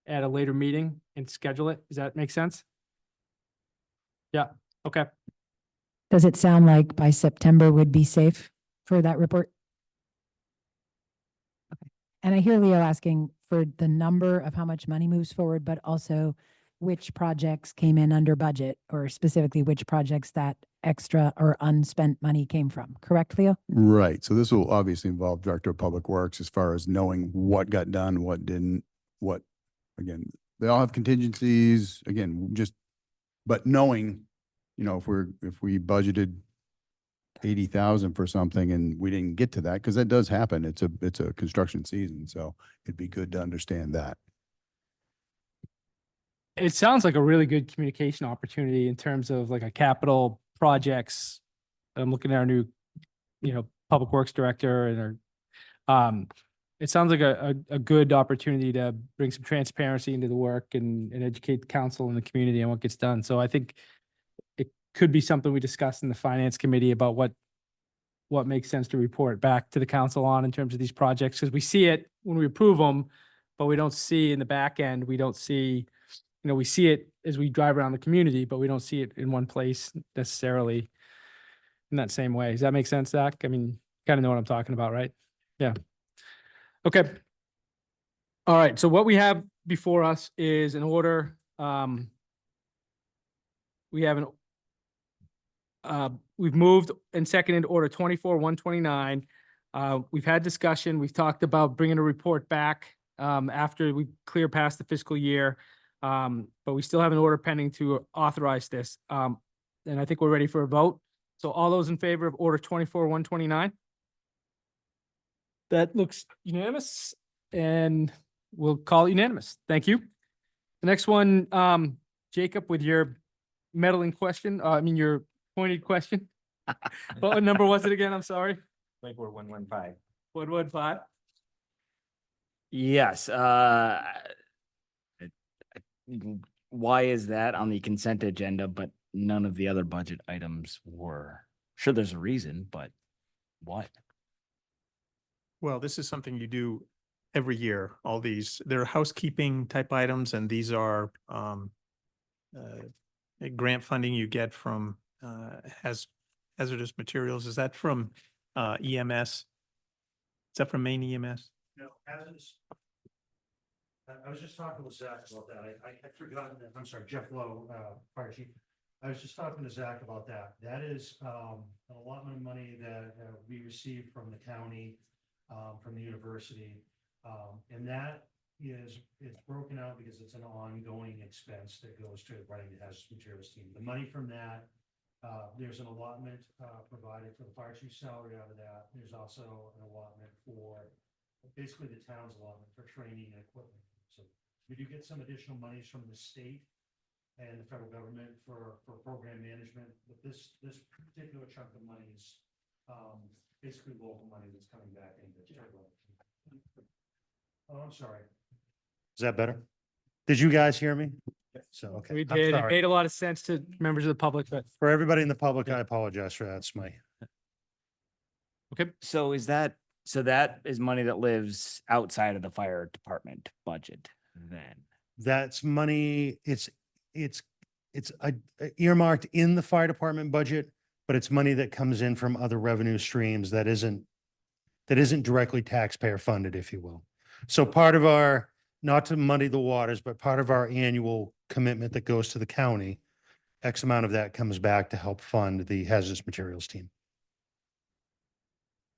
at a later meeting and schedule it. Does that make sense? Yeah, okay. Does it sound like by September would be safe for that report? Okay. And I hear Leo asking for the number of how much money moves forward, but also which projects came in under budget, or specifically which projects that extra or unspent money came from. Correct, Leo? Right. So this will obviously involve Director of Public Works as far as knowing what got done, what didn't, what, again, they all have contingencies, again, just, but knowing, you know, if we budgeted 80,000 for something and we didn't get to that, because that does happen. It's a construction season, so it'd be good to understand that. It sounds like a really good communication opportunity in terms of like a capital projects. I'm looking at our new, Public Works Director and it sounds like a good opportunity to bring some transparency into the work and educate the council and the community on what gets done. So I think it could be something we discuss in the finance committee about what makes sense to report back to the council on in terms of these projects, because we see it when we approve them, but we don't see in the back end, we don't see, we see it as we drive around the community, but we don't see it in one place necessarily in that same way. Does that make sense, Zach? I mean, kind of know what I'm talking about, right? Yeah. Okay. All right. So what we have before us is an order. We have we've moved and seconded order 24-129. We've had discussion. We've talked about bringing a report back after we clear past the fiscal year. But we still have an order pending to authorize this. And I think we're ready for a vote. So all those in favor of order 24-129? That looks unanimous, and we'll call it unanimous. Thank you. The next one, Jacob, with your meddling question, your pointed question. What number was it again? I'm sorry. I think we're 115. 115. Yes, why is that on the consent agenda, but none of the other budget items were? Sure, there's a reason, but what? Well, this is something you do every year. All these, they're housekeeping type items, and these are grant funding you get from hazardous materials. Is that from EMS? Is that from Maine EMS? No, hazardous. I was just talking with Zach about that. I'd forgotten that. I'm sorry, Jeff Lowe, Fire Chief. I was just talking to Zach about that. That is an allotment of money that we received from the county, from the university. And that it's broken out because it's an ongoing expense that goes to running the hazardous materials team. The money from that, there's an allotment provided for the fire chief's salary out of that. There's also an allotment for basically the town's allotment for training and equipment. So we do get some additional monies from the state and the federal government for program management, but this particular chunk of money is basically local money that's coming back into. Oh, I'm sorry. Is that better? Did you guys hear me? So, okay. We I'm did. It sorry. made a lot of sense to members of the public, but For everybody in the public, I apologize for that. It's my. okay. So that is money that lives outside of the fire department budget then? That's money, it's earmarked in the fire department budget, but it's money that comes in from other revenue streams that isn't directly taxpayer funded, if you will. So part of our, not to muddy the waters, but part of our annual commitment that goes to the county, X amount of that comes back to help fund the hazardous materials team.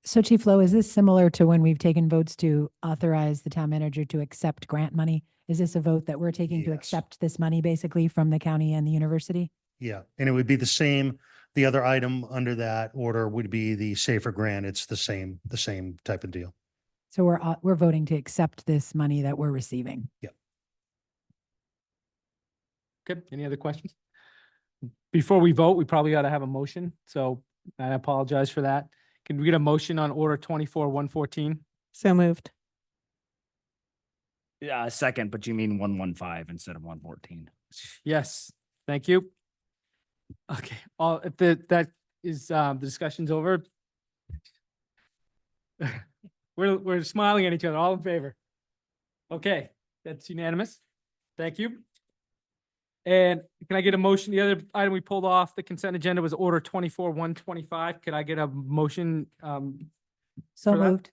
So Chief Lowe, is this similar to when we've taken votes to authorize the town manager to accept grant money? Is this a vote that we're taking to Yes. accept this money basically from the county and the university? Yeah, and it would be the same. The other item under that order would be the safer grant. It's the same type of deal. So we're voting to accept this money that we're receiving. Good. Any other questions? Before we vote, we probably ought to have a motion. So I apologize for that. Can we get a motion on order 24-114? So moved. Yeah, second, but you mean 115 instead of 114. Yes, thank you. Okay, if that is, the discussion's over. We're smiling at each other, all in favor. Okay, that's unanimous. Thank you. And can I get a motion? The other item we pulled off the consent agenda was order 24-125. Could I get a motion? So For that? moved.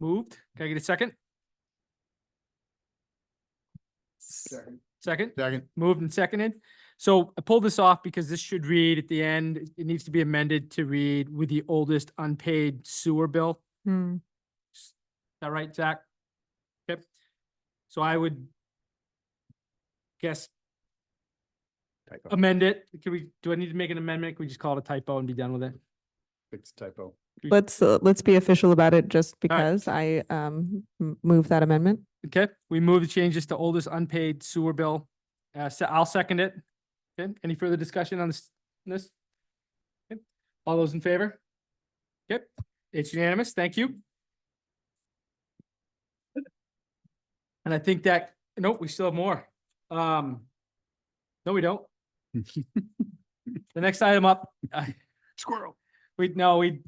Moved. Can I get a second? Second. Second? Second. Moved and seconded. So I pulled this off because this should read at the end, it needs to be amended to read with the oldest unpaid sewer bill. Hmm. Is that right, Zach? Yep. So I would guess Typo. amend it. Do I need to make an amendment? Can we just call it a typo and be done with it? Fix typo. Let's be official about it just right. because I move that amendment. Okay, we move the changes to oldest unpaid sewer bill. So I'll second it. Okay, any further discussion on this? Okay. All those in favor? Yep, it's unanimous. Thank you. And I think that, nope, we still have more. No, we don't. The next item up, Squirrel. we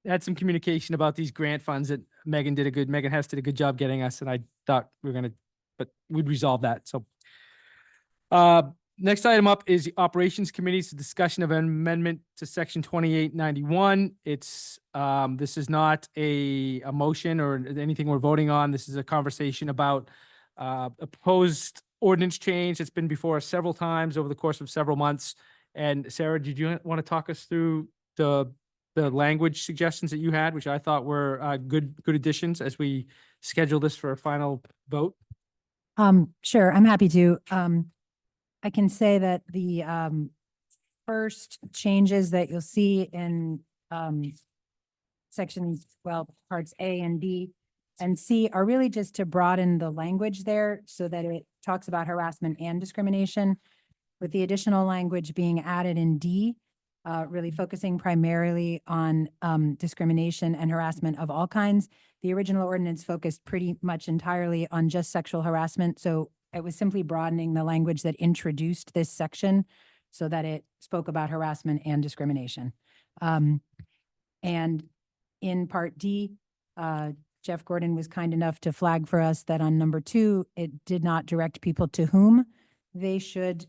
had some communication about these grant funds that Megan Hess did a good job getting us, and I thought we were gonna, but we'd resolve that, so. Next item up is the Operations Committee's discussion of an amendment to section 2891. It's, this is not a motion or anything we're voting on. This is a conversation about a proposed ordinance change that's been before us several times over the course of several months. And Sarah, did you want to talk us through the language suggestions that you had, which I thought were good additions as we schedule this for a final vote? Sure, I'm happy to. I can say that the first changes that you'll see in sections, well, parts A and B and C are really just to broaden the language there so that it talks about harassment and discrimination, with the additional language being added in D, really focusing primarily on discrimination and harassment of all kinds. The original ordinance focused pretty much entirely on just sexual harassment, so it was simply broadening the language that introduced this section so that it spoke about harassment and discrimination. And in part D, Jeff Gordon was kind enough to flag for us that on number 2, it did not direct people to whom they should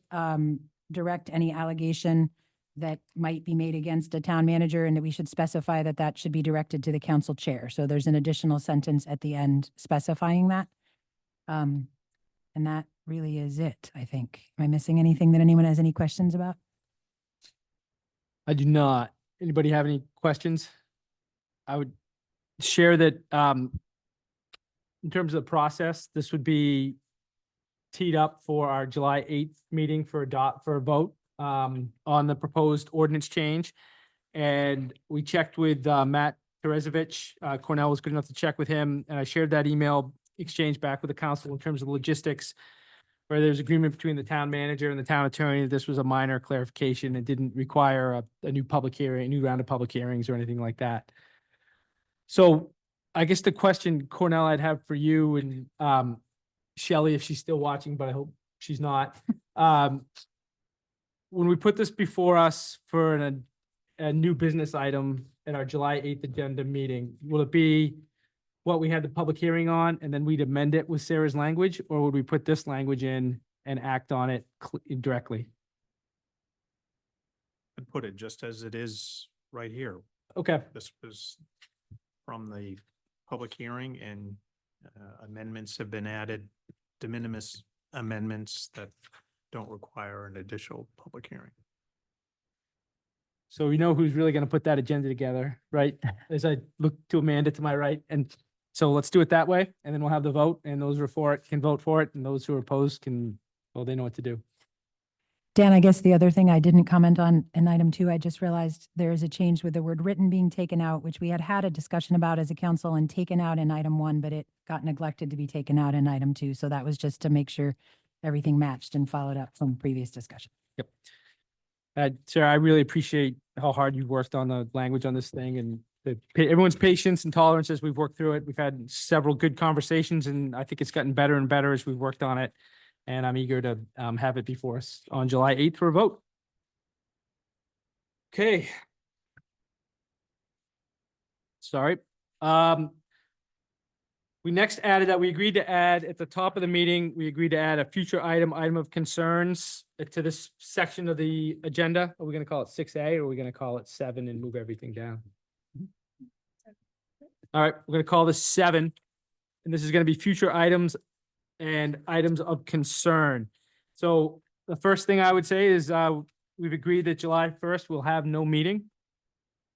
direct any allegation that might be made against a town manager, and that we should specify that that should be directed to the council chair. So there's an additional sentence at the end specifying that. And that really is it, I think. Am I missing anything that anyone has any questions about? I do not. Anybody have any questions? I would share that in terms of the process, this would be teed up for our July 8th meeting for a vote on the proposed ordinance change. And we checked with Matt Terezovich. Cornell was good enough to check with him, and I shared that email exchange back with the council in terms of logistics, where there's agreement between the town manager and the town attorney that this was a minor clarification. It didn't require a new public hearing, a new round of public hearings or anything like that. So I guess the question, Cornell, I'd have for you and Shelley, if she's still watching, but I hope she's not. When we put this before us for a new business item at our July 8th agenda meeting, will it be what we had the public hearing on, and then we'd amend it with Sarah's language, or would we put this language in and act on it directly? And put it just as it is right here. Okay, This was from the public hearing, and amendments have been added, de minimis amendments that don't require an additional public hearing. so we know who's really gonna put that agenda together, right? As I look to Amanda to my right, and so let's do it that way, and then we'll have the vote, and those who are for it can vote for it, and those who are opposed can, well, they know what to do. Dan, I guess the other thing I didn't comment on in item 2, I just realized there is a change with the word written being taken out, which we had a discussion about as a council and taken out in item 1, but it got neglected to be taken out in item 2. So that was just to make sure everything matched and followed up from previous discussion. Yep. Sarah, I really appreciate how hard you've worked on the language on this thing, and everyone's patience and tolerance as we've worked through it. We've had several good conversations, and I think it's gotten better and better as we've worked on it. And I'm eager to have it before us on July 8th for a vote. Okay. Sorry. We next added that we agreed to add at the top of the meeting, we agreed to add a future item of concerns to this section of the agenda. Are we going to call it 6A, or are we going to call it 7 and move everything down? All right, we're gonna call this 7, and this is gonna be future items and items of concern. So the first thing I would say is, we've agreed that July 1st we'll have no meeting.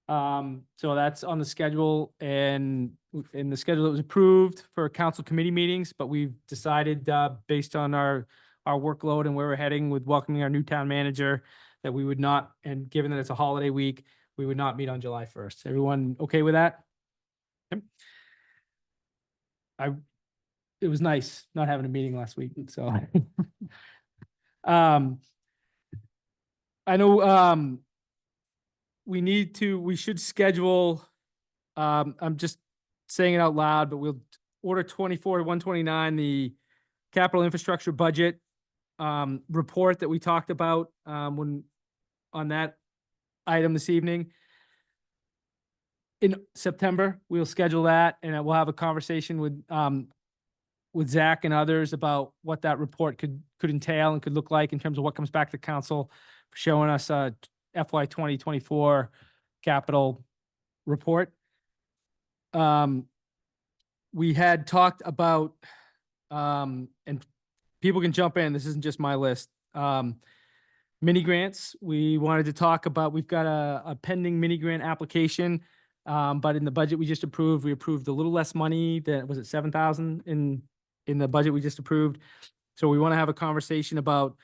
So that's on the schedule and in the schedule that was approved for council committee meetings, but we've decided, based on our workload and where we're heading with welcoming our new town manager, that we would not, and given that it's a holiday week, we would not meet on July 1st. Everyone okay with that? Yep. It was nice not having a meeting last week, so. I know, we should schedule, I'm just saying it out loud, but we'll order 24-129, the capital infrastructure budget report that we talked about when on that item this evening. In September, we'll schedule that, and we'll have a conversation with Zach and others about what that report could entail and could look like in terms of what comes back to council, showing us FY 2024 capital report. We had talked about, and people can jump in, this isn't just my list, mini grants. We wanted to talk about, we've got a pending mini grant application, but in the budget we just approved, we approved a little less money than, was it 7,000 in the budget we just approved? So we want to have a conversation about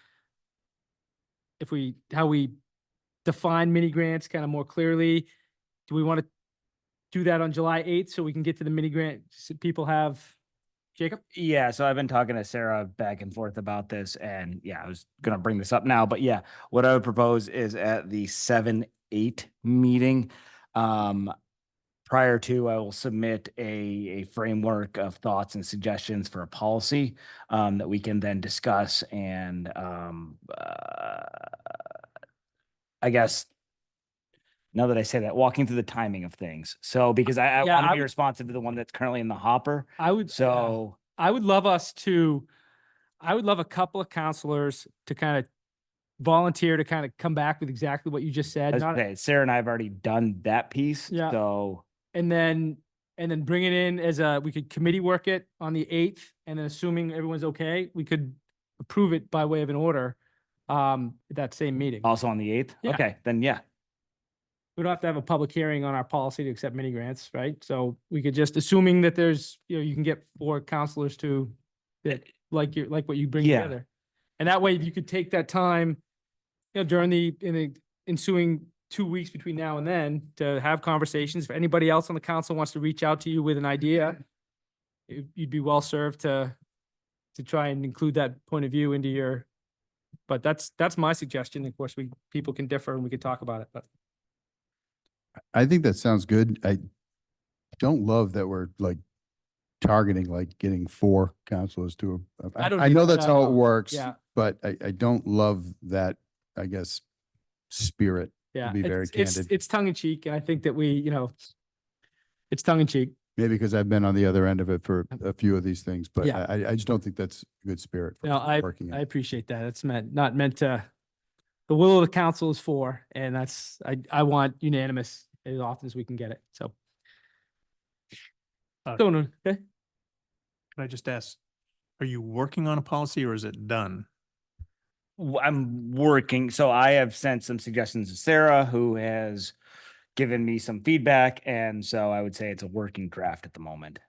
how we define mini grants kind of more clearly. Do we want to do that on July 8th so we can get to the mini grant people have? Jacob? Yeah, so I've been talking to Sarah back and forth about this, and yeah, I was gonna bring this up now, but yeah, what I would propose is at the 7-8 meeting, prior to, I will submit a framework of thoughts and suggestions for a policy that we can then discuss and I guess now that I say that, walking through the timing of things. So because I Yeah, want to I be would- responsive to the one that's currently in the hopper. I would, So I would love a couple of counselors to kind of volunteer to kind of come back with exactly what you just said. as I Not, say, Sarah and I have already done that piece. Yeah. So and then bring it in as we could committee work it on the 8th, and then assuming everyone's okay, we could approve it by way of an order that same meeting. also on the 8th. Yeah. Okay, then yeah. We don't have to have a public hearing on our policy to accept mini grants, right? So we could just, assuming that there's, you can get 4 counselors to, that like what you bring Yeah. together. And that way you could take that time, during in the ensuing 2 weeks between now and then to have conversations. If anybody else on the council wants to reach out to you with an idea, you'd be well served to try and include that point of view into your, but that's my suggestion. Of course, people can differ and we could talk about it, but. I think that sounds good. I don't love that we're like targeting, like getting 4 counselors to, I don't I know either. that's how it works, Yeah. but I don't love that, I guess, spirit. Yeah, be very candid. it's tongue in cheek, and I think that it's tongue in cheek. Maybe because I've been on the other end of it for a few of these things, but Yeah. I just don't think that's a good spirit for No, working I in. appreciate that. It's not meant to. The will of the council is 4, and that's I want unanimous as often as we can get it. So. Can Okay. I just ask, are you working on a policy or is it done? I'm working, so I have sent some suggestions to Sarah, who has given me some feedback, and so I would say it's a working draft at the moment.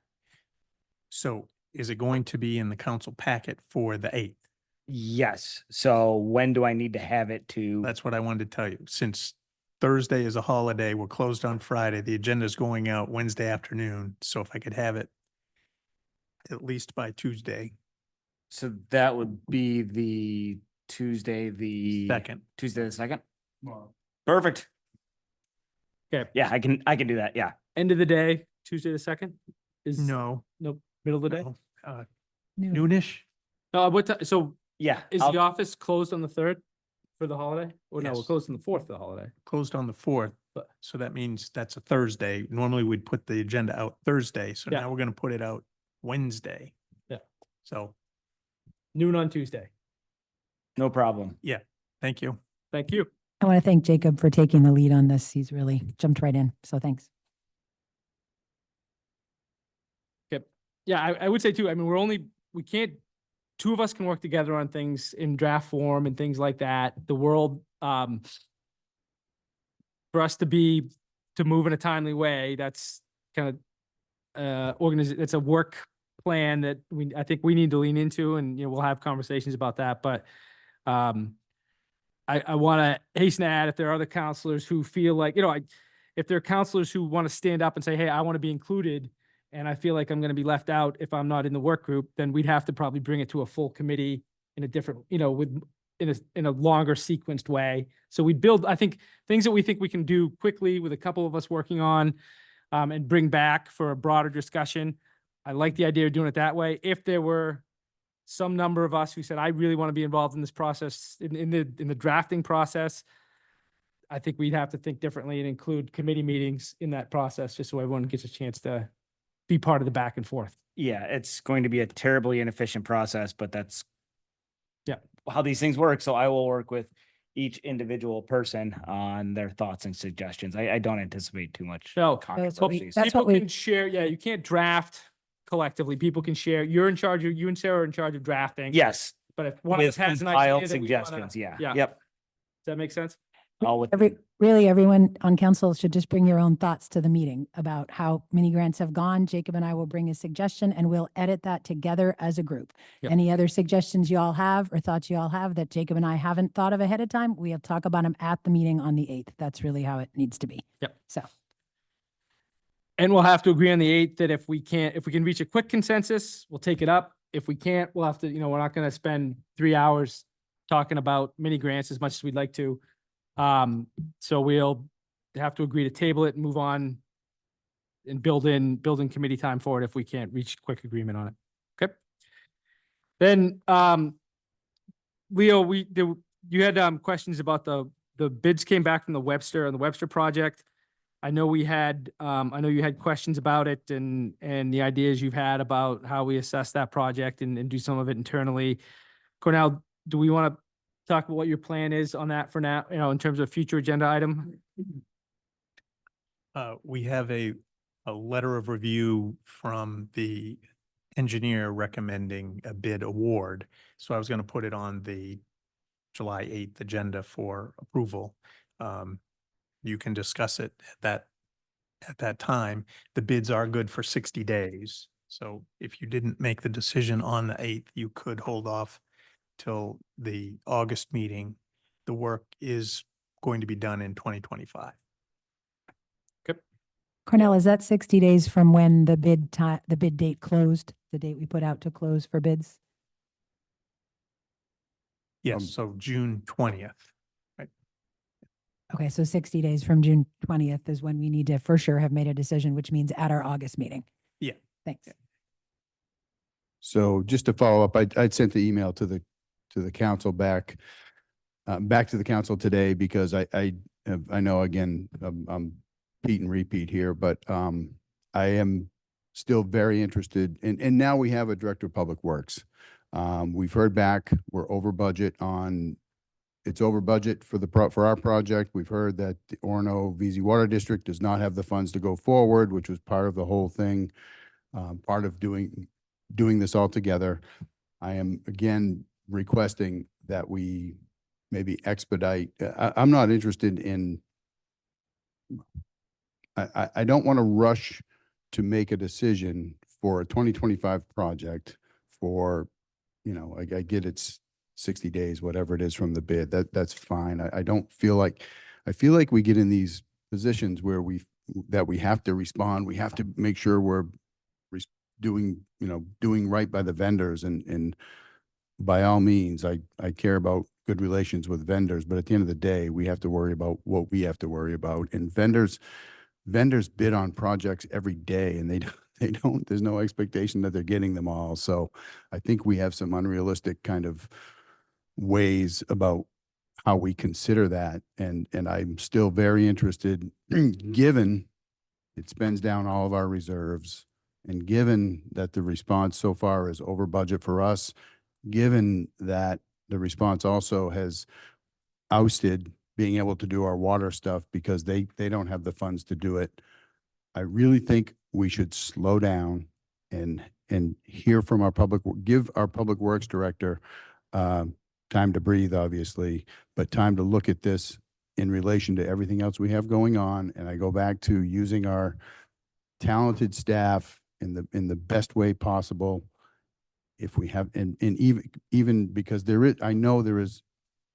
So is it going to be in the council packet for the 8th? Yes. So when do I need to have it to? That's what I wanted to tell you. Since Thursday is a holiday, we're closed on Friday. The agenda is going out Wednesday afternoon. So if I could have it at least by Tuesday, So that would be the Tuesday, the 2nd. Tuesday the 2nd. Perfect. Okay. Yeah, I can do that. Yeah. End of the day, Tuesday the 2nd is No. middle of the day. no, Noon. Noonish? No, what time? So Yeah. is I'll- the office closed on the 3rd for the holiday? Or no, we're Yes. closed on the 4th for the holiday. Closed on the 4th. But- So that means that's a Thursday. Normally we'd put the agenda out Thursday. So Yeah. now we're going to put it out Wednesday. Yeah. So Noon on Tuesday. No problem. thank you. Thank you. I want to thank Jacob for taking the lead on this. He's really jumped right in. So thanks. Yeah, I would say too, I mean, we can't, two of us can work together on things in draft form and things like that. The world, for us to move in a timely way, that's kind of, it's a work plan that I think we need to lean into, and, we'll have conversations about that, but, I want to hasten to add, if there are other counselors who feel like, if there are counselors who want to stand up and say, hey, I want to be included, and I feel like I'm going to be left out if I'm not in the work group, then we'd have to probably bring it to a full committee in a different, in a longer sequenced way. So we build, I think, things that we think we can do quickly with a couple of us working on, and bring back for a broader discussion. I like the idea of doing it that way. If there were some number of us who said, I really want to be involved in this process, in the drafting process, I think we'd have to think differently and include committee meetings in that process, just so everyone gets a chance to be part of the back and forth. Yeah, it's going to be a terribly inefficient process, but that's Yeah. how these things work. So I will work with each individual person on their thoughts and suggestions. I don't anticipate too much No, controversies. that's People what we- can share, you can't draft collectively. People can share. You and Sarah are in charge of drafting. Yes, But if one of us with has an compiled idea that we wanna- suggestions. Yeah. Yeah. Yep. Does that make sense? All with Really, everyone on council should just bring your own thoughts to the meeting about how mini grants have gone. Jacob and I will bring a suggestion and we'll edit that together as a group. Yep. Any other suggestions you all have or thoughts you all have that Jacob and I haven't thought of ahead of time, we'll talk about them at the meeting on the 8th. That's really how it needs to be. Yep. So. And we'll have to agree on the 8th that if we can reach a quick consensus, we'll take it up. If we can't, we'll have to, we're not going to spend 3 hours talking about mini grants as much as we'd like to. So we'll have to agree to table it and move on and build in committee time for it if we can't reach quick agreement on it. Okay. Then, Leo, you had questions about the bids came back from the Webster project. I know you had questions about it and the ideas you've had about how we assess that project and do some of it internally. Cornell, do we want to talk about what your plan is on that for now, in terms of future agenda item? We have a letter of review from the engineer recommending a bid award. So I was going to put it on the July 8th agenda for approval. You can discuss it at that time. The bids are good for 60 days. So if you didn't make the decision on the 8th, you could hold off till the August meeting. The work is going to be done in 2025. Cornell, is that 60 days from when the bid date closed, the date we put out to close for bids? Yes, so June 20th. Okay, so 60 days from June 20th is when we need to for sure have made a decision, which means at our August meeting. Yeah. Thanks. Yeah. So just to follow up, I'd sent the email to the council back to the council today because I know, again, I'm repeat and repeat here, but I am still very interested and now we have a director of public works. We've heard back, we're over budget it's over budget for our project. We've heard that the Orono VZ Water District does not have the funds to go forward, which was part of the whole thing, part of doing this all together. I am again requesting that we maybe expedite. I'm not interested in, I don't want to rush to make a decision for a 2025 project for, I get it's 60 days, whatever it is from the bid, that's fine. I don't feel like, I feel like we get in these positions where we have to respond. We have to make sure we're doing right by the vendors and by all means, I care about good relations with vendors, but at the end of the day, we have to worry about what we have to worry about. And vendors bid on projects every day and they don't, there's no expectation that they're getting them all. So I think we have some unrealistic kind of ways about how we consider that. And I'm still very interested, given it spends down all of our reserves and given that the response so far is over budget for us, given that the response also has ousted being able to do our water stuff because they don't have the funds to do it. I really think we should slow down and and hear from our give our public works director time to breathe, obviously, but time to look at this in relation to everything else we have going on. And I go back to using our talented staff in the best way possible. If we have, and even because I know there is,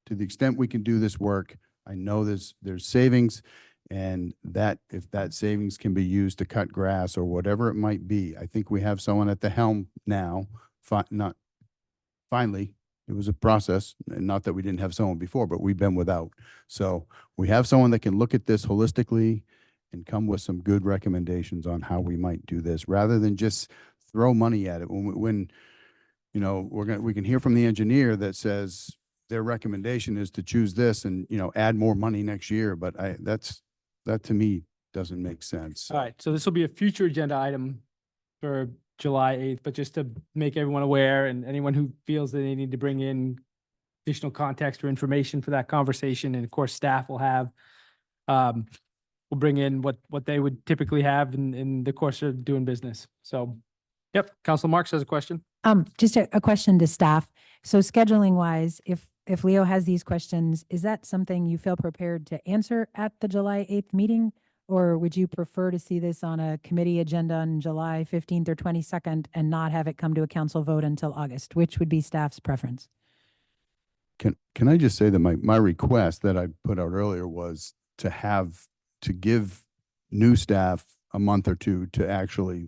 to the extent we can do this work, I know there's savings, and that if that savings can be used to cut grass or whatever it might be, I think we have someone at the helm now. Finally, it was a process, and not that we didn't have someone before, but we've been without. So we have someone that can look at this holistically and come with some good recommendations on how we might do this, rather than just throw money at it. When you know, we can hear from the engineer that says their recommendation is to choose this and, you know, add more money next year. But that to me doesn't make sense. All right, so this will be a future agenda item for July 8th, but just to make everyone aware, and anyone who feels that they need to bring in additional context or information for that conversation, and of course, staff will have, will bring in what they would typically have in the course of doing business. So, yep, Council Marks has a question. Just a question to staff. So scheduling wise, if Leo has these questions, is that something you feel prepared to answer at the July 8th meeting? Or would you prefer to see this on a committee agenda on July 15th or 22nd and not have it come to a council vote until August? Which would be staff's preference? Can I just say that my request that I put out earlier was to give new staff a month or two to actually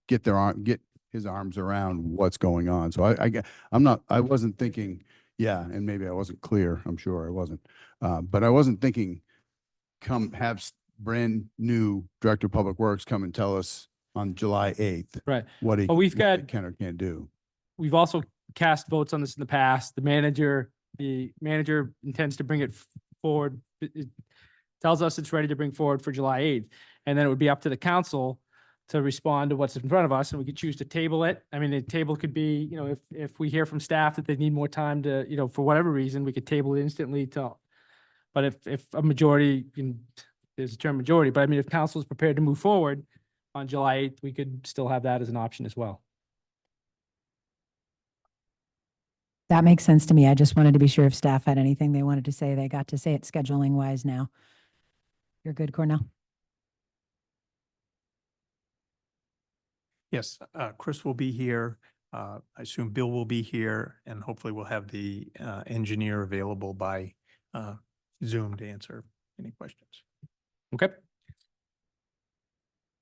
get his arms around what's going on. So I wasn't thinking, yeah, and maybe I wasn't clear. I'm sure I wasn't. But I wasn't thinking have brand new Director of Public Works come and tell us on July 8th. Right. What he Well, we've what he got- can or can't do. We've also cast votes on this in the past. The manager intends to bring it forward. It tells us it's ready to bring forward for July 8th. And then it would be up to the council to respond to what's in front of us, and we could choose to table it. I mean, the table could be, you know, if we hear from staff that they need more time to, you know, for whatever reason, we could table it instantly but if a majority, there's a term majority, but I mean, if council is prepared to move forward on July 8th, we could still have that as an option as well. That makes sense to me. I just wanted to be sure if staff had anything they wanted to say. They got to say it scheduling wise now. You're good, Cornell? Yes, Chris will be here. I assume Bill will be here, and hopefully we'll have the engineer available by Zoom to answer any questions. Okay.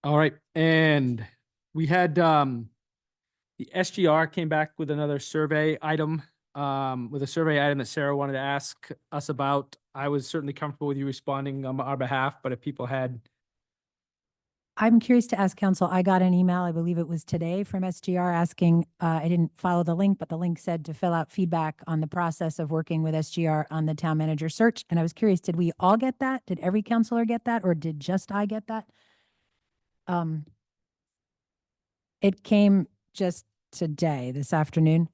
All right, and we had the SGR came back with another survey item, that Sarah wanted to ask us about. I was certainly comfortable with you responding on our behalf, but if people had. I'm curious to ask council, I got an email, I believe it was today, from SGR asking, I didn't follow the link, but the link said to fill out feedback on the process of working with SGR on the town manager search. And I was curious, did we all get that? Did every councilor get that? Or did just I get that? It came just today, this afternoon.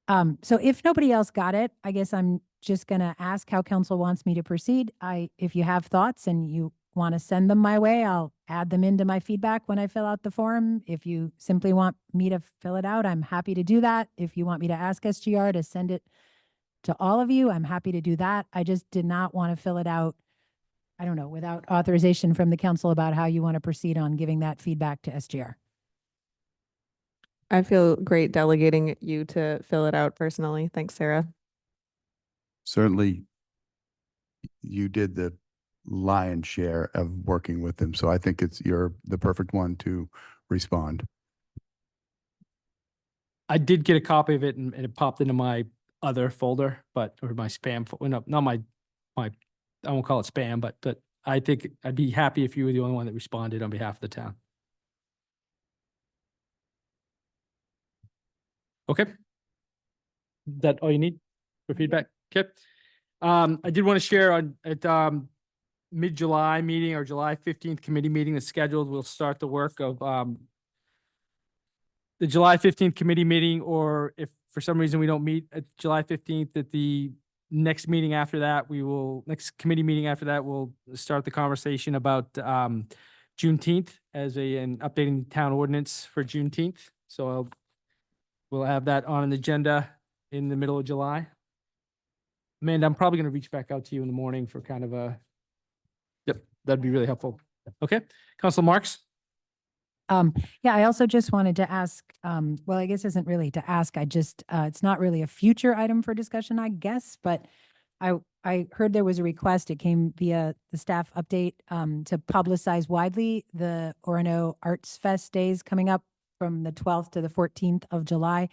So if nobody else got it, I guess I'm just gonna ask how council wants me to proceed. If you have thoughts and you want to send them my way, I'll add them into my feedback when I fill out the form. If you simply want me to fill it out, I'm happy to do that. If you want me to ask SGR to send it to all of you, I'm happy to do that. I just did not want to fill it out, I don't know, without authorization from the council about how you want to proceed on giving that feedback to SGR. I feel great delegating you to fill it out personally. Thanks, Sarah. Certainly, you did the lion's share of working with them. So I think you're the perfect one to respond. I did get a copy of it and it popped into my other folder, or my spam, no, not my, I won't call it spam, but I think I'd be happy if you were the only one that responded on behalf of the town. Okay. Is that all you need for feedback? Okay. I did want to share at mid-July meeting or July 15th committee meeting that's scheduled. We'll start the work of the July 15th committee meeting, or if for some reason we don't meet at July 15th, at the next meeting after that, next committee meeting after that, we'll start the conversation about Juneteenth as an updating town ordinance for Juneteenth. So we'll have that on an agenda in the middle of July. Amanda, I'm probably going to reach back out to you in the morning for kind of a, yep, that'd be really helpful. Okay, Council Marks? Yeah, I also just wanted to ask, well, I guess isn't really to ask, I just, it's not really a future item for discussion, I guess, but I heard there was a request, it came via the staff update, to publicize widely the Orono Arts Fest days coming up from the 12th to the 14th of July.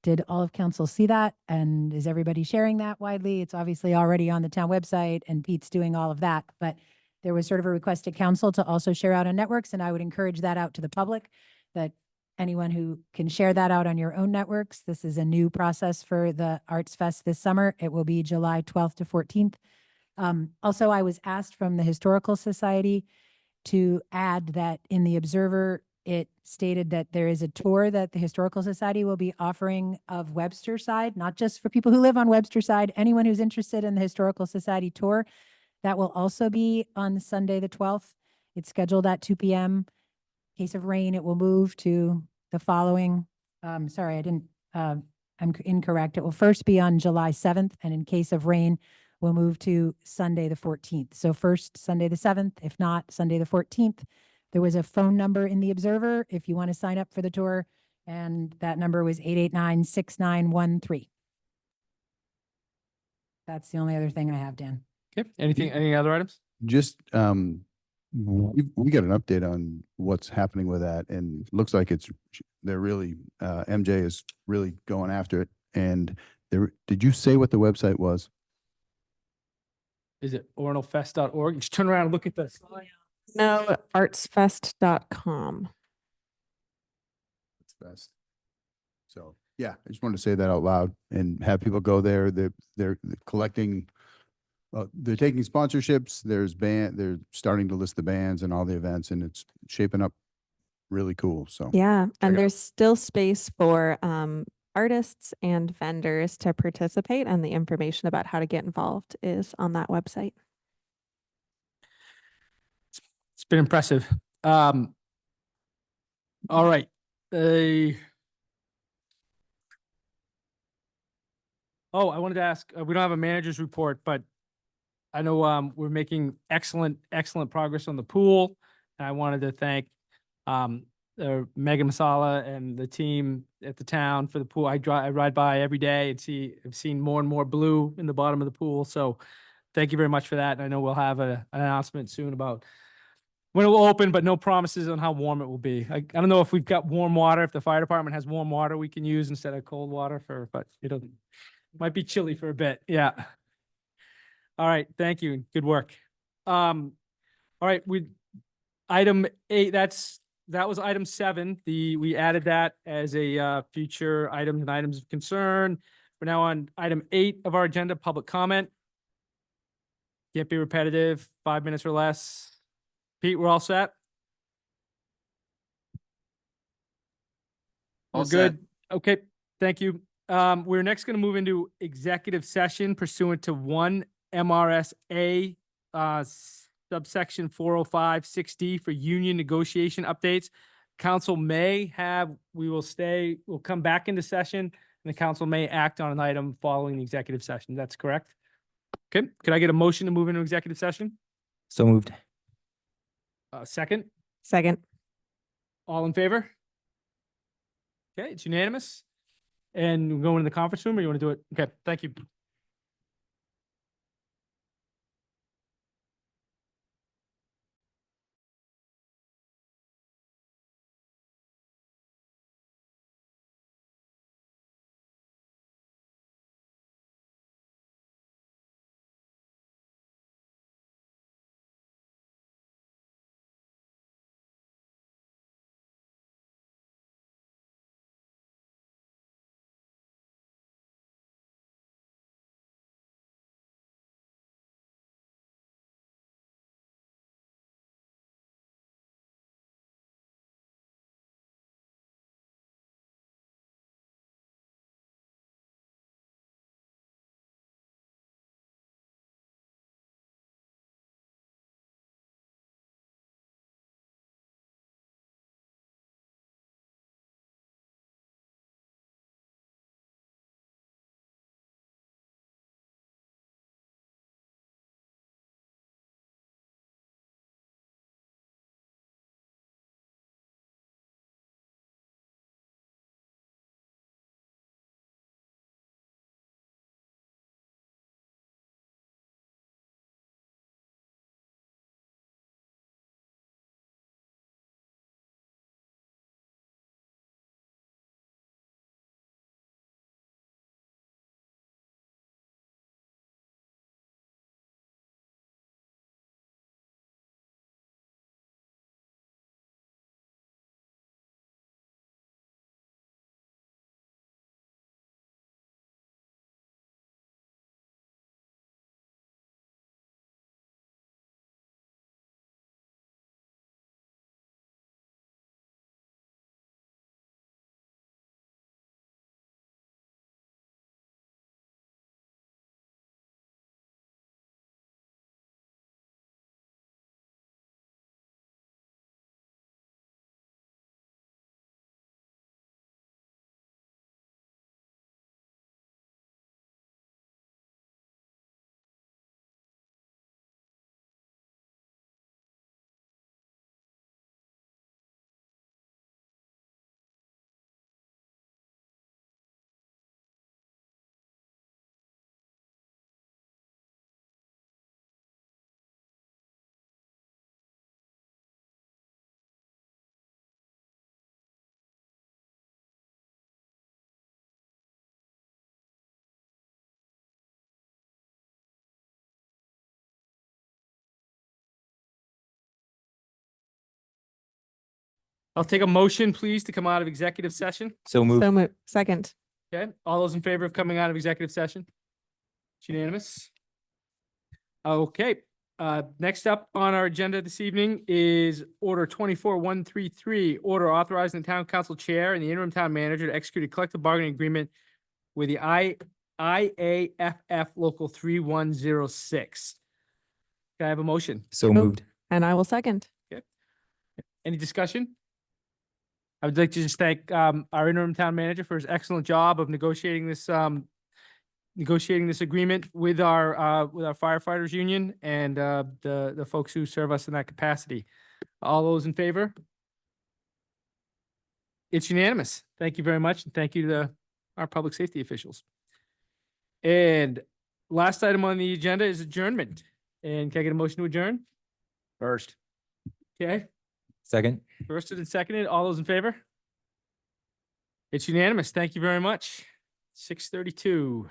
Did all of council see that? And is everybody sharing that widely? It's obviously already on the town website and Pete's doing all of that, but there was sort of a request to council to also share out on networks, and I would encourage that out to the public, that anyone who can share that out on your own networks. This is a new process for the Arts Fest this summer. It will be July 12th to 14th. Also, I was asked from the Historical Society to add that in the Observer, it stated that there is a tour that the Historical Society will be offering of Webster Side, not just for people who live on Webster Side, anyone who's interested in the Historical Society tour. That will also be on Sunday, the 12th. It's scheduled at 2 p.m. In case of rain, it will move to the following, sorry, I'm incorrect. It will first be on July 7th, and in case of rain, we'll move to Sunday, the 14th. So first Sunday, the 7th, if not Sunday, the 14th. There was a phone number in the Observer if you want to sign up for the tour, and that number was 889-6913. That's the only other thing I have, Dan. Okay, any other items? Just, we got an update on what's happening with that, and it looks like they're really, MJ is really going after it. And did you say what the website was? Is it oronofest.org? Just turn around and look at the slide. No, artsfest.com. It's best. So, yeah, I just wanted to say that out loud and have people go there. They're collecting, they're taking sponsorships. They're starting to list the bands and all the events, and it's shaping up really cool. So Yeah, Check and it out. there's still space for artists and vendors to participate, and the information about how to get involved is on that website. It's been impressive. All right. Oh, I wanted to ask, we don't have a manager's report, but I know we're making excellent progress on the pool. And I wanted to thank Megan Masala and the team at the town for the pool. I ride by every day and I've seen more and more blue in the bottom of the pool. So thank you very much for that. And I know we'll have an announcement soon about when it will open, but no promises on how warm it will be. I don't know if we've got warm water, if the fire department has warm water we can use instead of cold water but it'll might be chilly for a bit. Yeah. All right. Thank you. Good work. All right. Item 8, that was item 7. We added that as a future item and items of concern. We're now on item 8 of our agenda, public comment. Can't be repetitive, 5 minutes or less. Pete, we're all set? All We're set. good. Okay, thank you. We're next going to move into executive session pursuant to 1 MRSA subsection 405-6D for union negotiation updates. Council we'll come back into session, and the council may act on an item following the executive session. That's correct? Okay, could I get a motion to move into executive session? So moved. Second, Second. all in favor? Okay, it's unanimous. And we're going in the conference room, or you want to do it? Okay, thank you. I'll take a motion, please, to come out of executive session. So moved. So move, second. Okay, all those in favor of coming out of executive session? It's unanimous. Okay, next up on our agenda this evening is Order 24133, order authorizing the town council chair and the interim town manager to execute a collective bargaining agreement with the IAFF Local 3106. Can I have a motion? So moved. And I will second. Any discussion? I would like to just thank our interim town manager for his excellent job of negotiating this agreement with our firefighters union and the folks who serve us in that capacity. All those in favor? It's unanimous. Thank you very much, and thank you to our public safety officials. And last item on the agenda is adjournment. And can I get a motion to adjourn? First. Okay, Second. first and seconded. All those in favor? It's unanimous. Thank you very much. 6:32.